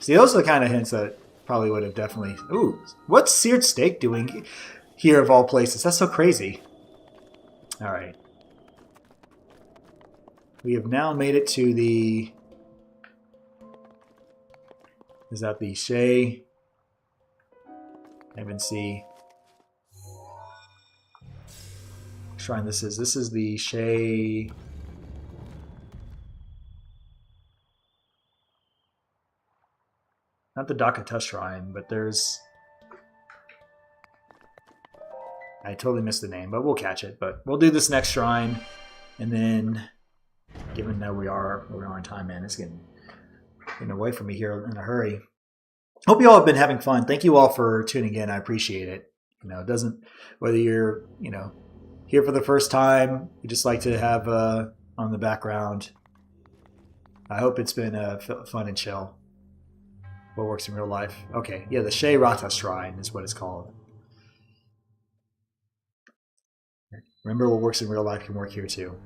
See, those are the kind of hints that probably would have definitely... Ooh, what's seared steak doing here of all places? That's so crazy. Alright. We have now made it to the... Is that the Shay? I even see... Shrine this is. This is the Shay... not the Dakata Shrine, but there's... I totally missed the name, but we'll catch it. But we'll do this next shrine, and then, given that we are in time, man, it's getting away from me here in a hurry. Hope you all have been having fun. Thank you all for tuning in. I appreciate it. It doesn't, whether you're, here for the first time, you just like to have on the background. I hope it's been fun and chill. What works in real life? Okay, yeah, the Shea Rata Shrine is what it's called. Remember, what works in real life can work here too.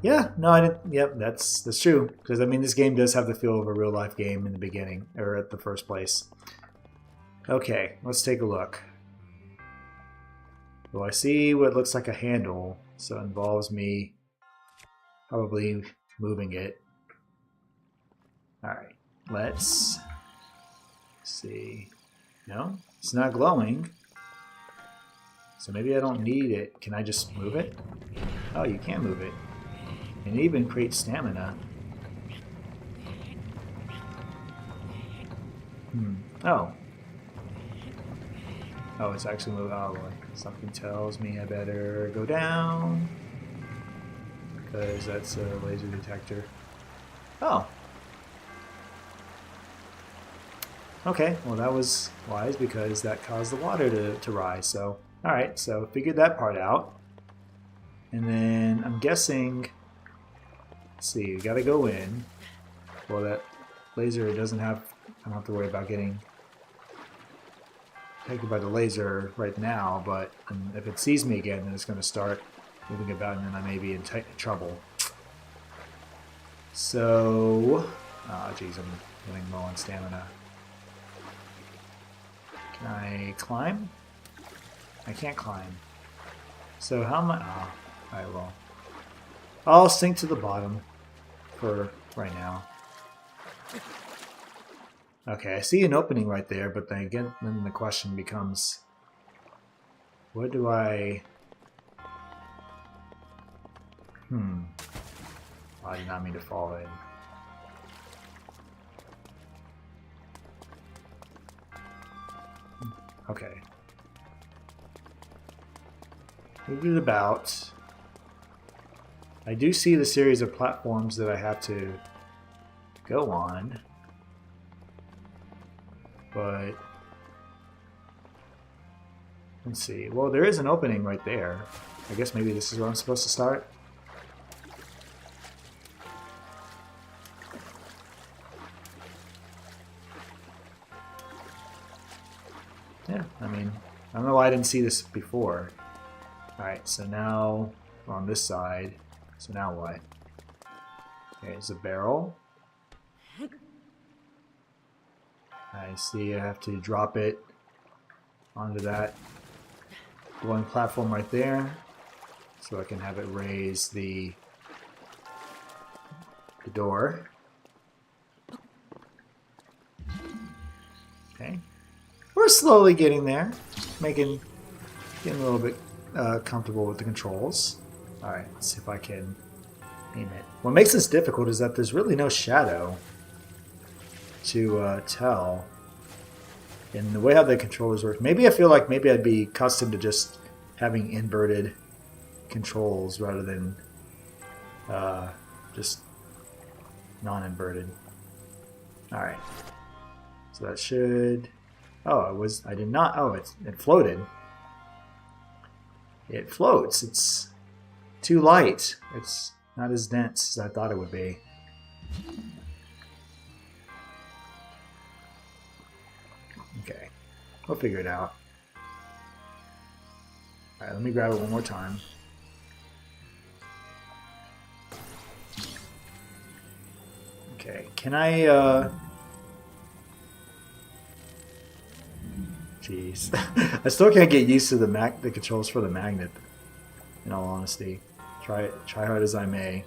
Yeah, no, I didn't. Yep, that's true. Because I mean, this game does have the feel of a real life game in the beginning, or at the first place. Okay, let's take a look. Well, I see what looks like a handle, so it involves me probably moving it. All right, let's see. No, it's not glowing. So maybe I don't need it. Can I just move it? Oh, you can move it. And it even creates stamina. Oh. Oh, it's actually moving. Oh, boy. Something tells me I better go down. Because that's a laser detector. Oh. Okay, well that was wise because that caused the water to rise. So, alright, so figured that part out. And then I'm guessing, let's see, you gotta go in. Well, that laser doesn't have, I don't have to worry about getting taken by the laser right now, but if it sees me again, then it's going to start moving about and then I may be in trouble. So, oh geez, I'm getting low on stamina. Can I climb? I can't climb. So how am I? Oh, alright, well. I'll sink to the bottom for right now. Okay, I see an opening right there, but then again, then the question becomes, what do I... I did not mean to fall in. Okay. Move it about. I do see the series of platforms that I have to go on. But let's see. Well, there is an opening right there. I guess maybe this is where I'm supposed to start. Yeah, I mean, I don't know why I didn't see this before. Alright, so now we're on this side. So now what? Okay, it's a barrel. I see I have to drop it onto that glowing platform right there so I can have it raise the door. Okay. We're slowly getting there. Getting a little bit comfortable with the controls. Alright, let's see if I can aim it. What makes this difficult is that there's really no shadow to tell. And the way how the controllers work, maybe I feel like maybe I'd be accustomed to just having inverted controls rather than just non-inverted. Alright. So that should... Oh, I did not... Oh, it floated. It floats. It's too light. It's not as dense as I thought it would be. Okay. We'll figure it out. Alright, let me grab it one more time. Okay, can I, Jeez. I still can't get used to the controls for the magnet, in all honesty. Try hard as I may.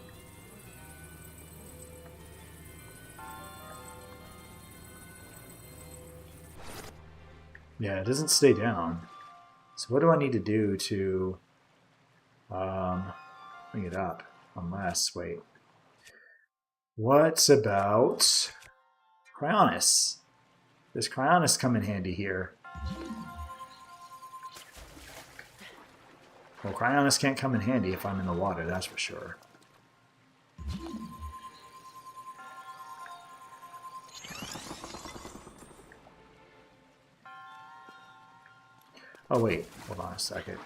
Yeah, it doesn't stay down. So what do I need to do to bring it up? Unless, wait. What about Cryonis? Does Cryonis come in handy here? Well, Cryonis can't come in handy if I'm in the water, that's for sure. Oh wait, hold on a second.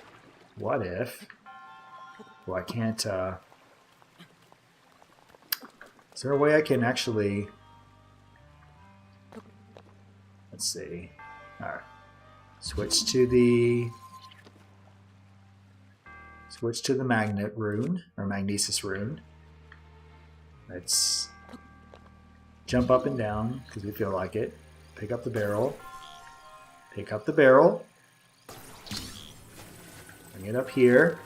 What if... Well, I can't... Is there a way I can actually... Let's see. Alright. Switch to the magnet rune, or magnesis rune. Let's jump up and down, because we feel like it. Pick up the barrel. Pick up the barrel. Bring it up here.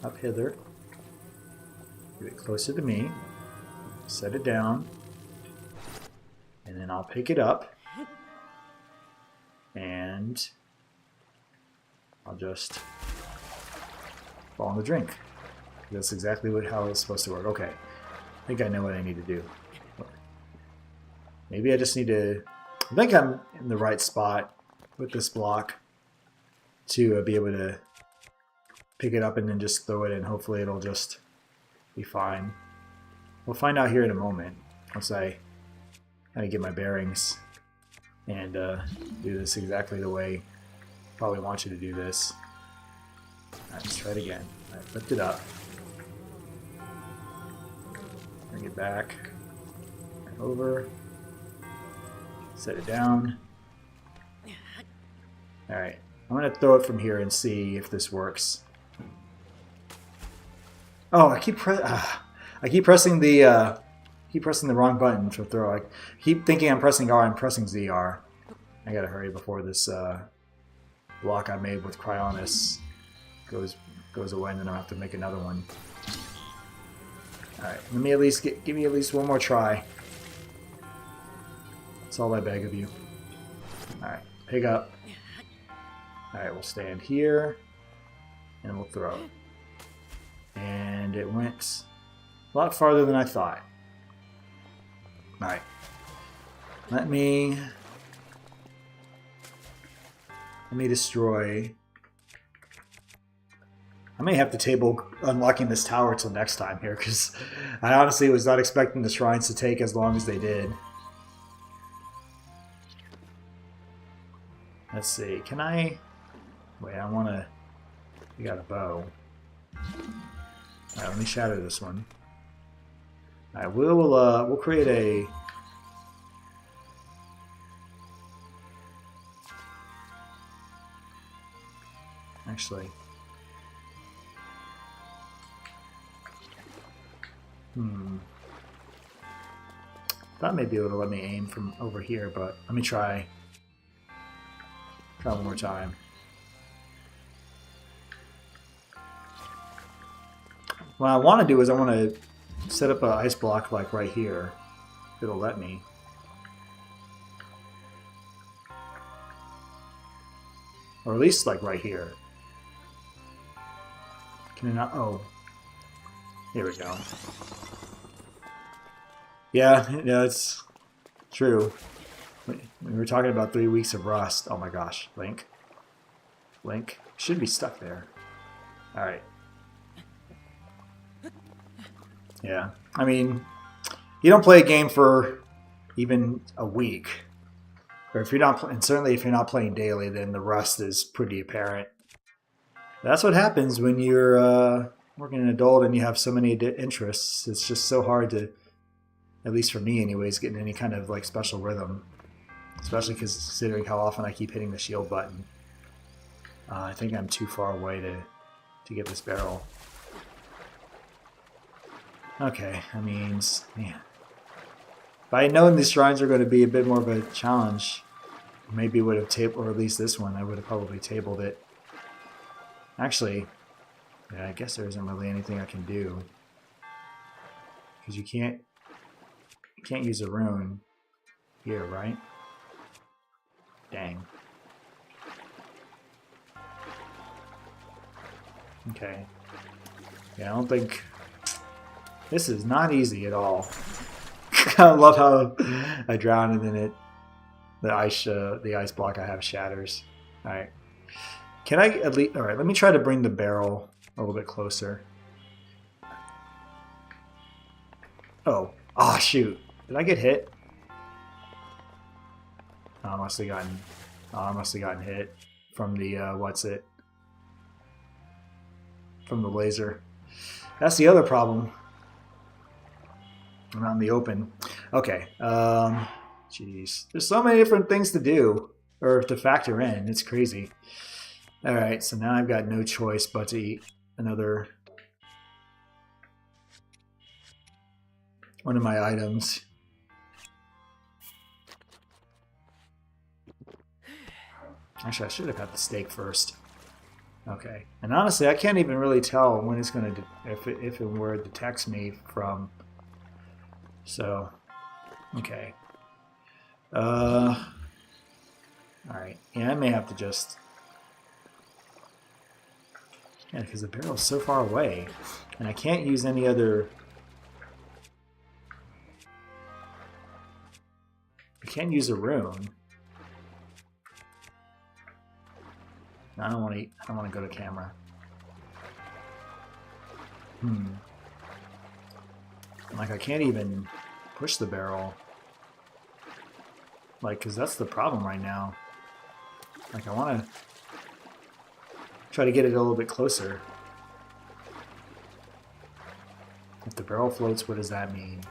Up hither. Get it closer to me. Set it down. And then I'll pick it up. And I'll just fall in the drink. That's exactly how it's supposed to work. Okay. I think I know what I need to do. Maybe I just need to... I think I'm in the right spot with this block to be able to pick it up and then just throw it in. Hopefully it'll just be fine. We'll find out here in a moment once I kind of get my bearings and do this exactly the way I probably want you to do this. Alright, let's try it again. Alright, lift it up. Bring it back. And over. Set it down. Alright, I'm going to throw it from here and see if this works. Oh, I keep pressing the wrong button to throw. I keep thinking I'm pressing R. I'm pressing ZR. I gotta hurry before this block I made with Cryonis goes away, and then I'll have to make another one. All right, let me at least give me at least one more try. That's all I beg of you. All right, pick up. All right, we'll stand here, and we'll throw. And it went a lot farther than I thought. Alright. Let me destroy... I may have to table unlocking this tower till next time here, because I honestly was not expecting the shrines to take as long as they did. Let's see, can I... Wait, I want to... We got a bow. Alright, let me shatter this one. Alright, we'll create a... Actually... Thought maybe it would have let me aim from over here, but let me try. Try one more time. What I want to do is I want to set up an ice block like right here. If it'll let me. Or at least like right here. Can it not? Oh. Here we go. Yeah, it's true. We were talking about 3 weeks of rust. Oh my gosh. Link. Link. Should be stuck there. Alright. Yeah. I mean, you don't play a game for even a week. Or if you're not, and certainly if you're not playing daily, then the rust is pretty apparent. That's what happens when you're working an adult and you have so many interests. It's just so hard to, at least for me anyways, get in any kind of like special rhythm. Especially considering how often I keep hitting the shield button. I think I'm too far away to get this barrel. Okay, that means, man. If I had known these shrines are going to be a bit more of a challenge, maybe would have tabled, or at least this one, I would have probably tabled it. Actually, yeah, I guess there isn't really anything I can do. Because you can't use a rune here, right? Dang. Okay. Yeah, I don't think... This is not easy at all. I love how I drowned and then it the ice block I have shatters. All right. Can I at least? All right. Let me try to bring the barrel a little bit closer. Oh. Ah, shoot. Did I get hit? Oh, I must have gotten. Oh, I must have gotten hit from the what's it? From the laser. That's the other problem. I'm out in the open. Okay. Jeez. There's so many different things to do or to factor in. It's crazy. All right. So now I've got no choice but to eat another one of my items. Actually, I should have had the steak first. Okay. And honestly, I can't even really tell when it's going to, if and where it detects me from. So, okay. All right. Yeah, I may have to just. Yeah, because the barrel's so far away, and I can't use any other. I can't use a rune. I don't want to. I don't want to go to camera. Like I can't even push the barrel. Like, cause that's the problem right now. Like I want to try to get it a little bit closer. If the barrel floats, what does that mean?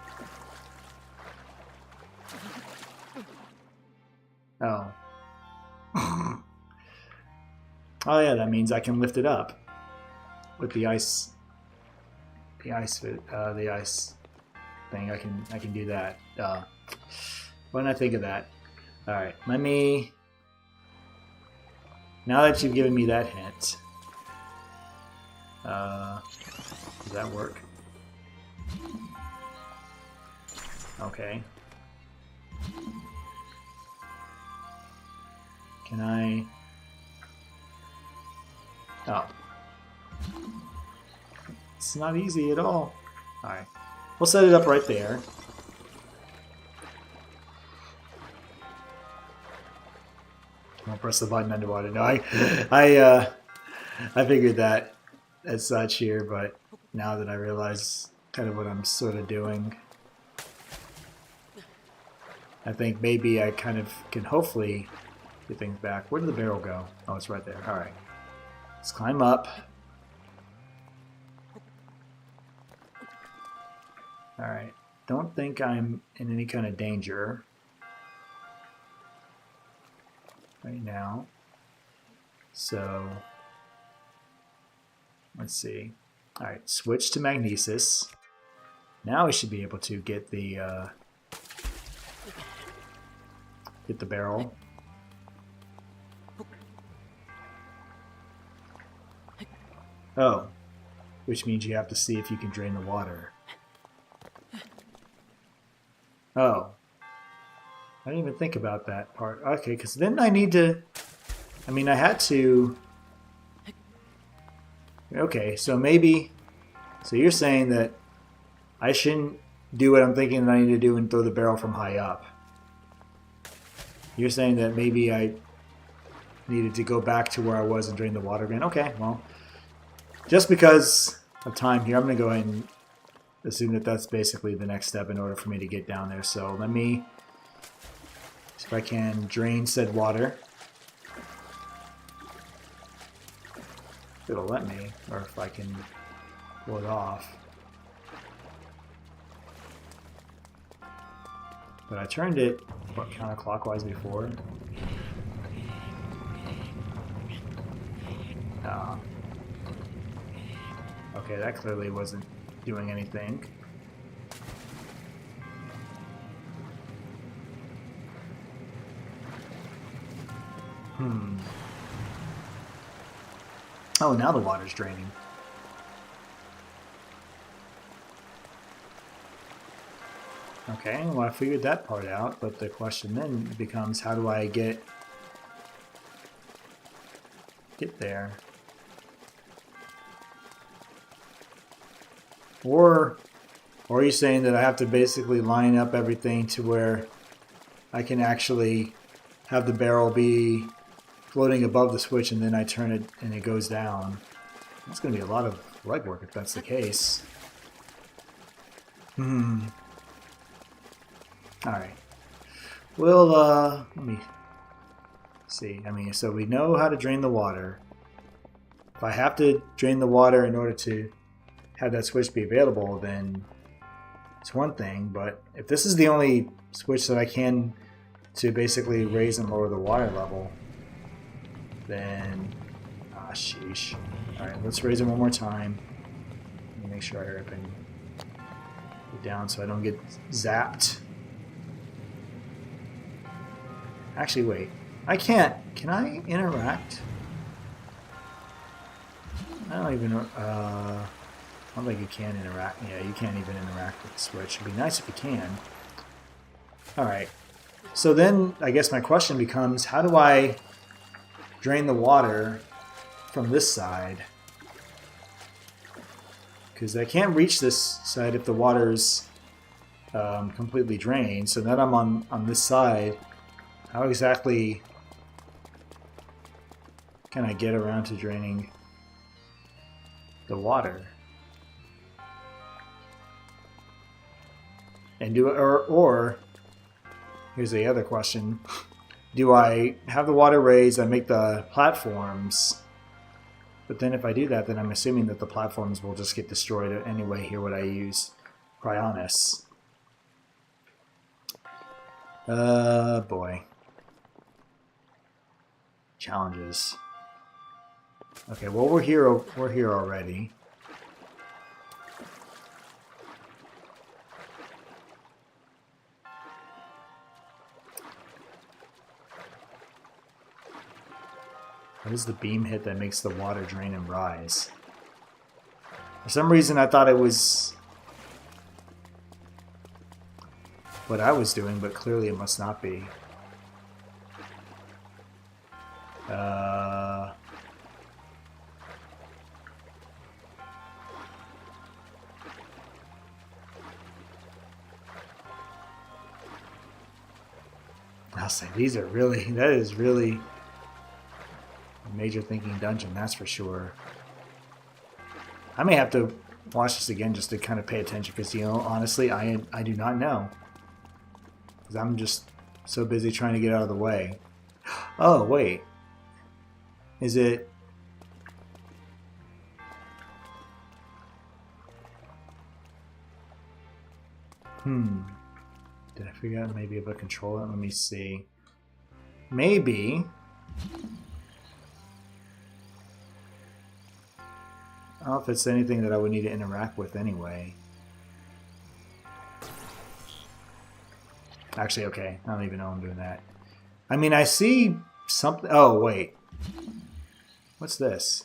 Oh. Oh yeah, that means I can lift it up with the ice. The ice thing. I can do that. Why didn't I think of that? All right, let me. Now that you've given me that hint, does that work? Okay. Can I? Oh. It's not easy at all. Alright. We'll set it up right there. I'll press the button underwater. No, I figured that as such here, but now that I realize kind of what I'm sort of doing, I think maybe I kind of can hopefully get things back. Where did the barrel go? Oh, it's right there. Alright. Let's climb up. Alright. Don't think I'm in any kind of danger right now. So, let's see. Alright, switch to magnesis. Now we should be able to get the barrel. Oh, which means you have to see if you can drain the water. Oh. I didn't even think about that part. Okay, because then I need to... I mean, I had to... Okay, so maybe... So you're saying that I shouldn't do what I'm thinking that I need to do and throw the barrel from high up. You're saying that maybe I needed to go back to where I was and drain the water again. Okay, well... Just because of time here, I'm going to go ahead and assume that that's basically the next step in order for me to get down there. So let me see if I can drain said water. If it'll let me, or if I can pull it off. But I turned it, what, counterclockwise before? Okay, that clearly wasn't doing anything. Oh, now the water's draining. Okay, well I figured that part out, but the question then becomes how do I get there? Or are you saying that I have to basically line up everything to where I can actually have the barrel be floating above the switch and then I turn it and it goes down. That's going to be a lot of legwork if that's the case. Alright. Well, let me see. I mean, so we know how to drain the water. If I have to drain the water in order to have that switch be available, then it's one thing. But if this is the only switch that I can to basically raise and lower the water level, then... ah, sheesh. Alright, let's raise it one more time. Let me make sure I open it down so I don't get zapped. Actually, wait. I can't. Can I interact? I don't even... I don't think you can interact. Yeah, you can't even interact with the switch. It'd be nice if you can. Alright. So then, I guess my question becomes, how do I drain the water from this side? Because I can't reach this side if the water's completely drained. So now I'm on this side. How exactly can I get around to draining the water? And or here's the other question. Do I have the water raised, I make the platforms, but then if I do that, then I'm assuming that the platforms will just get destroyed anyway. Here would I use Cryonis? Boy. Challenges. Okay, well we're here already. What is the beam hit that makes the water drain and rise? For some reason I thought it was what I was doing, but clearly it must not be. I'll say these are really, that is really a major thinking dungeon, that's for sure. I may have to watch this again just to kind of pay attention because, you know, honestly, I do not know. Because I'm just so busy trying to get out of the way. Oh, wait. Is it... Did I figure out maybe if I control it? Let me see. Maybe... I don't know if it's anything that I would need to interact with anyway. Actually, okay. I don't even know I'm doing that. I mean, I see something... Oh, wait. What's this?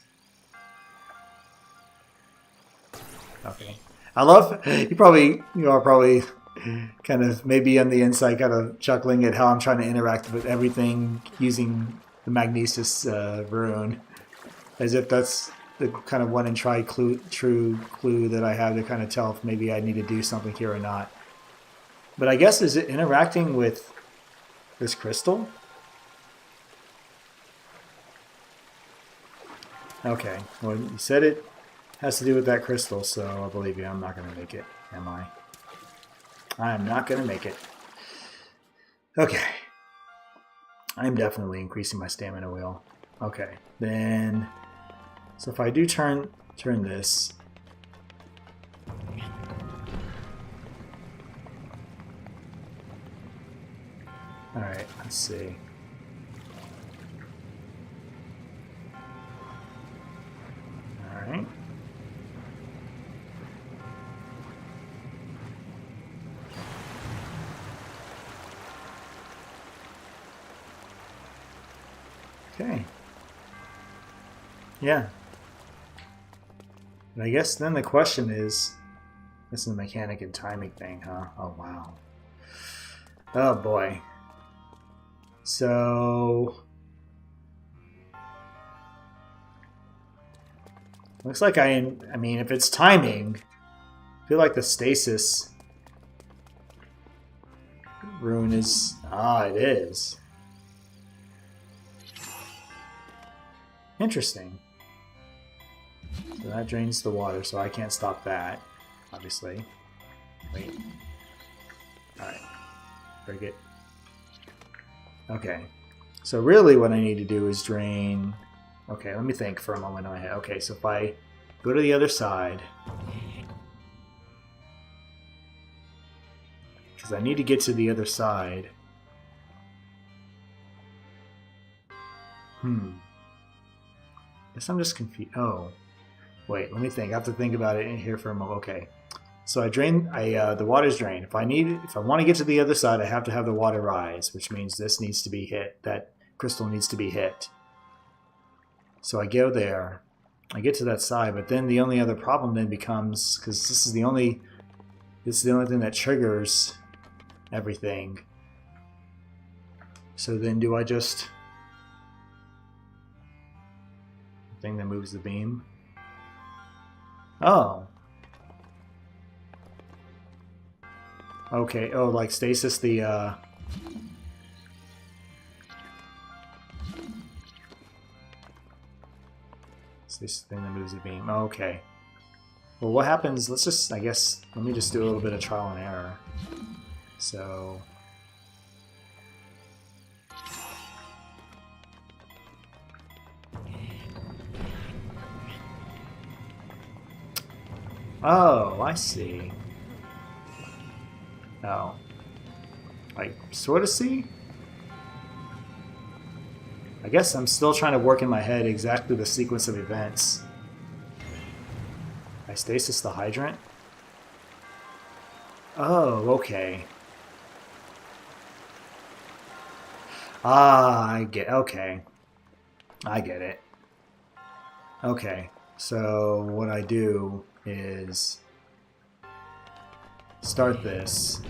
Okay. I love... You are probably kind of maybe on the inside kind of chuckling at how I'm trying to interact with everything using the Magnesis rune. As if that's the kind of one and true clue that I have to kind of tell if maybe I need to do something here or not. But I guess, is it interacting with this crystal? Okay, well, you said it has to do with that crystal, so I believe you. I'm not going to make it, am I? I am not going to make it. Okay. I'm definitely increasing my stamina wheel. Okay, then... So if I do turn this... Alright, let's see. Alright. Okay. Yeah. And I guess then the question is, this is the mechanic and timing thing, huh? Oh, wow. Oh, boy. So... Looks like I mean, if it's timing, I feel like the stasis rune is... Ah, it is. Interesting. So that drains the water, so I can't stop that, obviously. Wait. Alright. Break it. Okay. So really what I need to do is drain... Okay, let me think for a moment in my head. Okay, so if I go to the other side... Because I need to get to the other side. Guess I'm just confused. Oh. Wait, let me think. I have to think about it in here for a moment. Okay. So the water's drained. If I want to get to the other side, I have to have the water rise, which means this needs to be hit. That crystal needs to be hit. So I go there. I get to that side, but then the only other problem then becomes, because this is the only thing that triggers everything. So then do I just... thing that moves the beam? Oh. Okay, oh, like stasis the, stasis thing that moves the beam. Okay. Well, what happens, let's just, I guess, let me just do a little bit of trial and error. So... Oh, I see. Oh. I sort of see? I guess I'm still trying to work in my head exactly the sequence of events. I stasis the hydrant? Oh, okay. Ah, okay. I get it. Okay, so what I do is start this.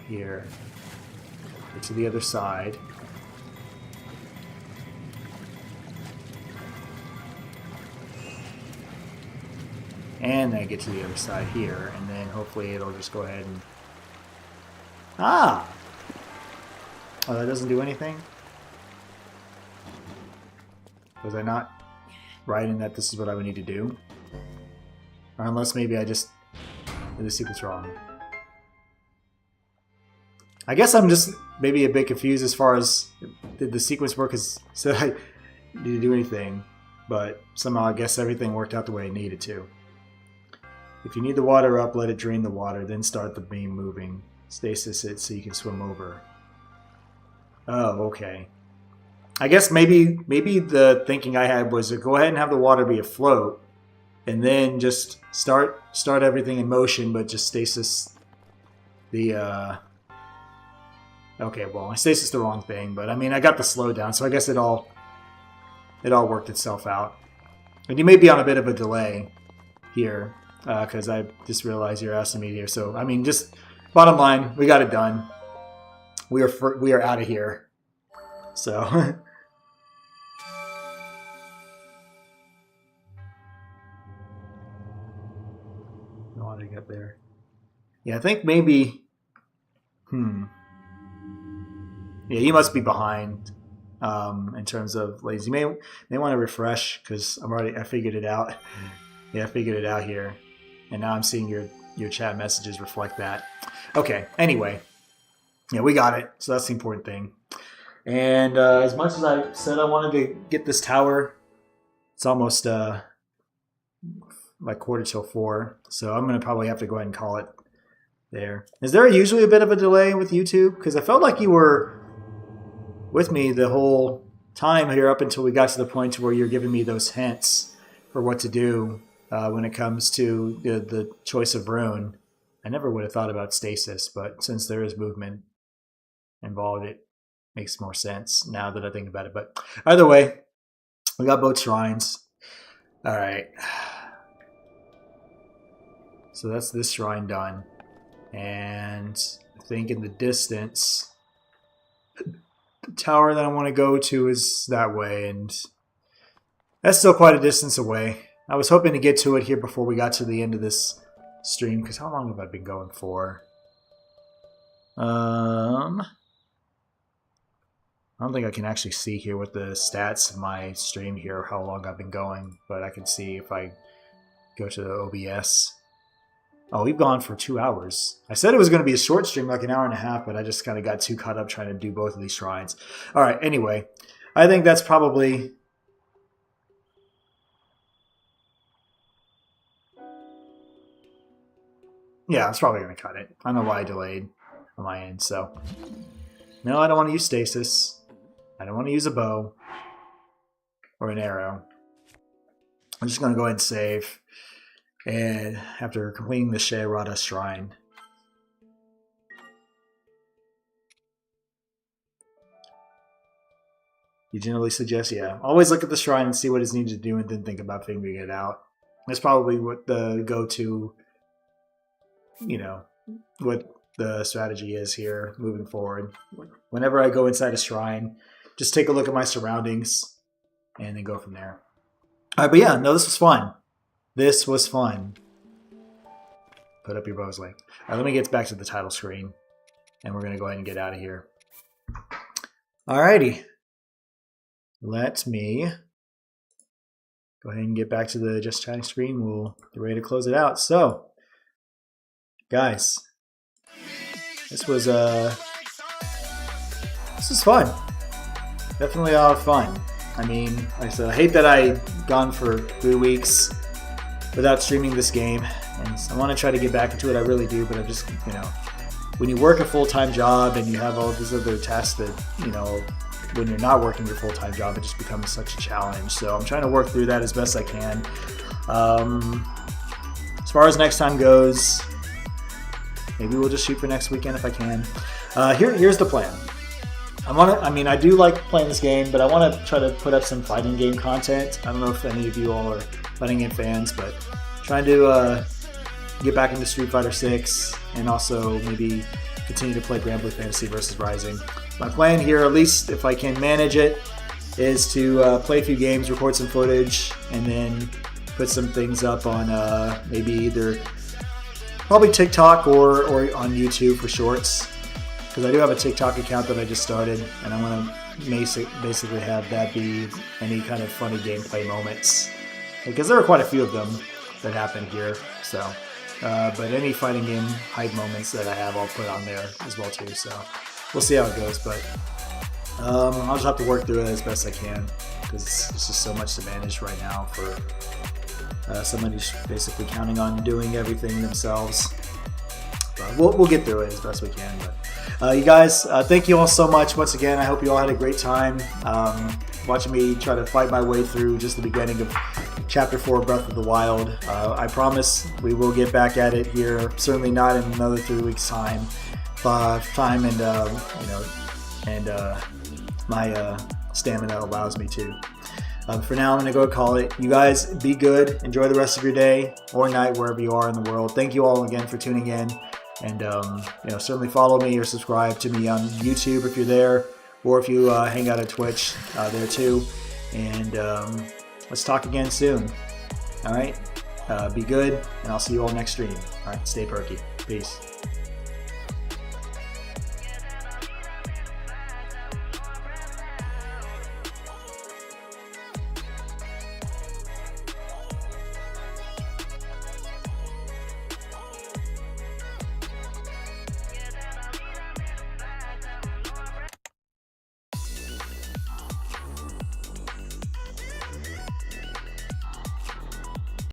Here. Get to the other side. And then I get to the other side here, and then hopefully it'll just go ahead and... Ah! Oh, that doesn't do anything? Was I not right in that this is what I would need to do? Or unless maybe I just did the sequence wrong. I guess I'm just maybe a bit confused as far as did the sequence work as said I need to do anything, but somehow I guess everything worked out the way it needed to. If you need the water up, let it drain the water, then start the beam moving. Stasis it so you can swim over. Oh, okay. I guess maybe the thinking I had was to go ahead and have the water be afloat, and then just start everything in motion, but just stasis the. Okay, well, I stasis the wrong thing, but I mean I got the slowdown, so I guess it all worked itself out. And you may be on a bit of a delay here, because I just realized you're asking me here. So I mean, just bottom line, we got it done. We are out of here. So. I want to get there. Yeah, I think maybe. Yeah, you must be behind in terms of lazy. You may want to refresh because I figured it out. Yeah, I figured it out here, and now I'm seeing your chat messages reflect that. Okay. Anyway, yeah, we got it. So that's the important thing. And as much as I said I wanted to get this tower, it's almost like 4:45. So I'm going to probably have to go ahead and call it there. Is there usually a bit of a delay with YouTube? Because I felt like you were with me the whole time here up until we got to the point where you're giving me those hints for what to do when it comes to the choice of rune. I never would have thought about stasis, but since there is movement involved, it makes more sense now that I think about it. But either way, we got both shrines. All right. So that's this shrine done. And I think in the distance, the tower that I want to go to is that way. And that's still quite a distance away. I was hoping to get to it here before we got to the end of this stream. Because how long have I been going for? I don't think I can actually see here with the stats of my stream here how long I've been going, but I can see if I go to the OBS. Oh, we've gone for 2 hours. I said it was going to be a short stream, like an hour and a half, but I just kind of got too caught up trying to do both of these shrines. All right, anyway, I think that's probably... Yeah, it's probably going to cut it. I don't know why I delayed on my end, so... No, I don't want to use stasis. I don't want to use a bow or an arrow. I'm just going to go ahead and save. And after completing the Shearada Shrine. You generally suggest, yeah. Always look at the shrine and see what is needed to do and then think about figuring it out. That's probably what the go-to, you know, what the strategy is here moving forward. Whenever I go inside a shrine, just take a look at my surroundings and then go from there. All right, but yeah, no, this was fun. This was fun. Put up your bow's length. All right, let me get back to the title screen, and we're going to go ahead and get out of here. Alrighty. Let me go ahead and get back to the just chatting screen. We'll get ready to close it out. So, guys, this was fun. Definitely a lot of fun. I mean, like I said, I hate that I gone for 3 weeks without streaming this game, and I want to try to get back into it. I really do, but I just, you know, when you work a full-time job and you have all these other tasks that, you know, when you're not working your full-time job, it just becomes such a challenge. So I'm trying to work through that as best I can. As far as next time goes, maybe we'll just shoot for next weekend if I can. Here's the plan. I do like playing this game, but I want to try to put up some fighting game content. I don't know if any of you all are fighting game fans, but trying to get back into Street Fighter 6 and also maybe continue to play Grand Blue Fantasy vs. Rising. My plan here, at least if I can manage it, is to play a few games, record some footage, and then put some things up on maybe either probably TikTok or on YouTube for shorts. Because I do have a TikTok account that I just started, and I want to basically have that be any kind of funny gameplay moments. Because there are quite a few of them that happen here. So, but any fighting game hype moments that I have, I'll put on there as well too. So we'll see how it goes, but I'll just have to work through it as best I can because it's just so much to manage right now for someone who's basically counting on doing everything themselves. But we'll get through it as best we can. But you guys, thank you all so much once again. I hope you all had a great time watching me try to fight my way through just the beginning of Chapter 4 Breath of the Wild. I promise we will get back at it here. Certainly not in another 3 weeks' time. My stamina allows me to. For now, I'm going to go call it. You guys, be good. Enjoy the rest of your day or night, wherever you are in the world. Thank you all again for tuning in. And certainly follow me or subscribe to me on YouTube if you're there, or if you hang out at Twitch there too. And let's talk again soon. All right, be good, and I'll see you all next stream. All right, stay perky. Peace.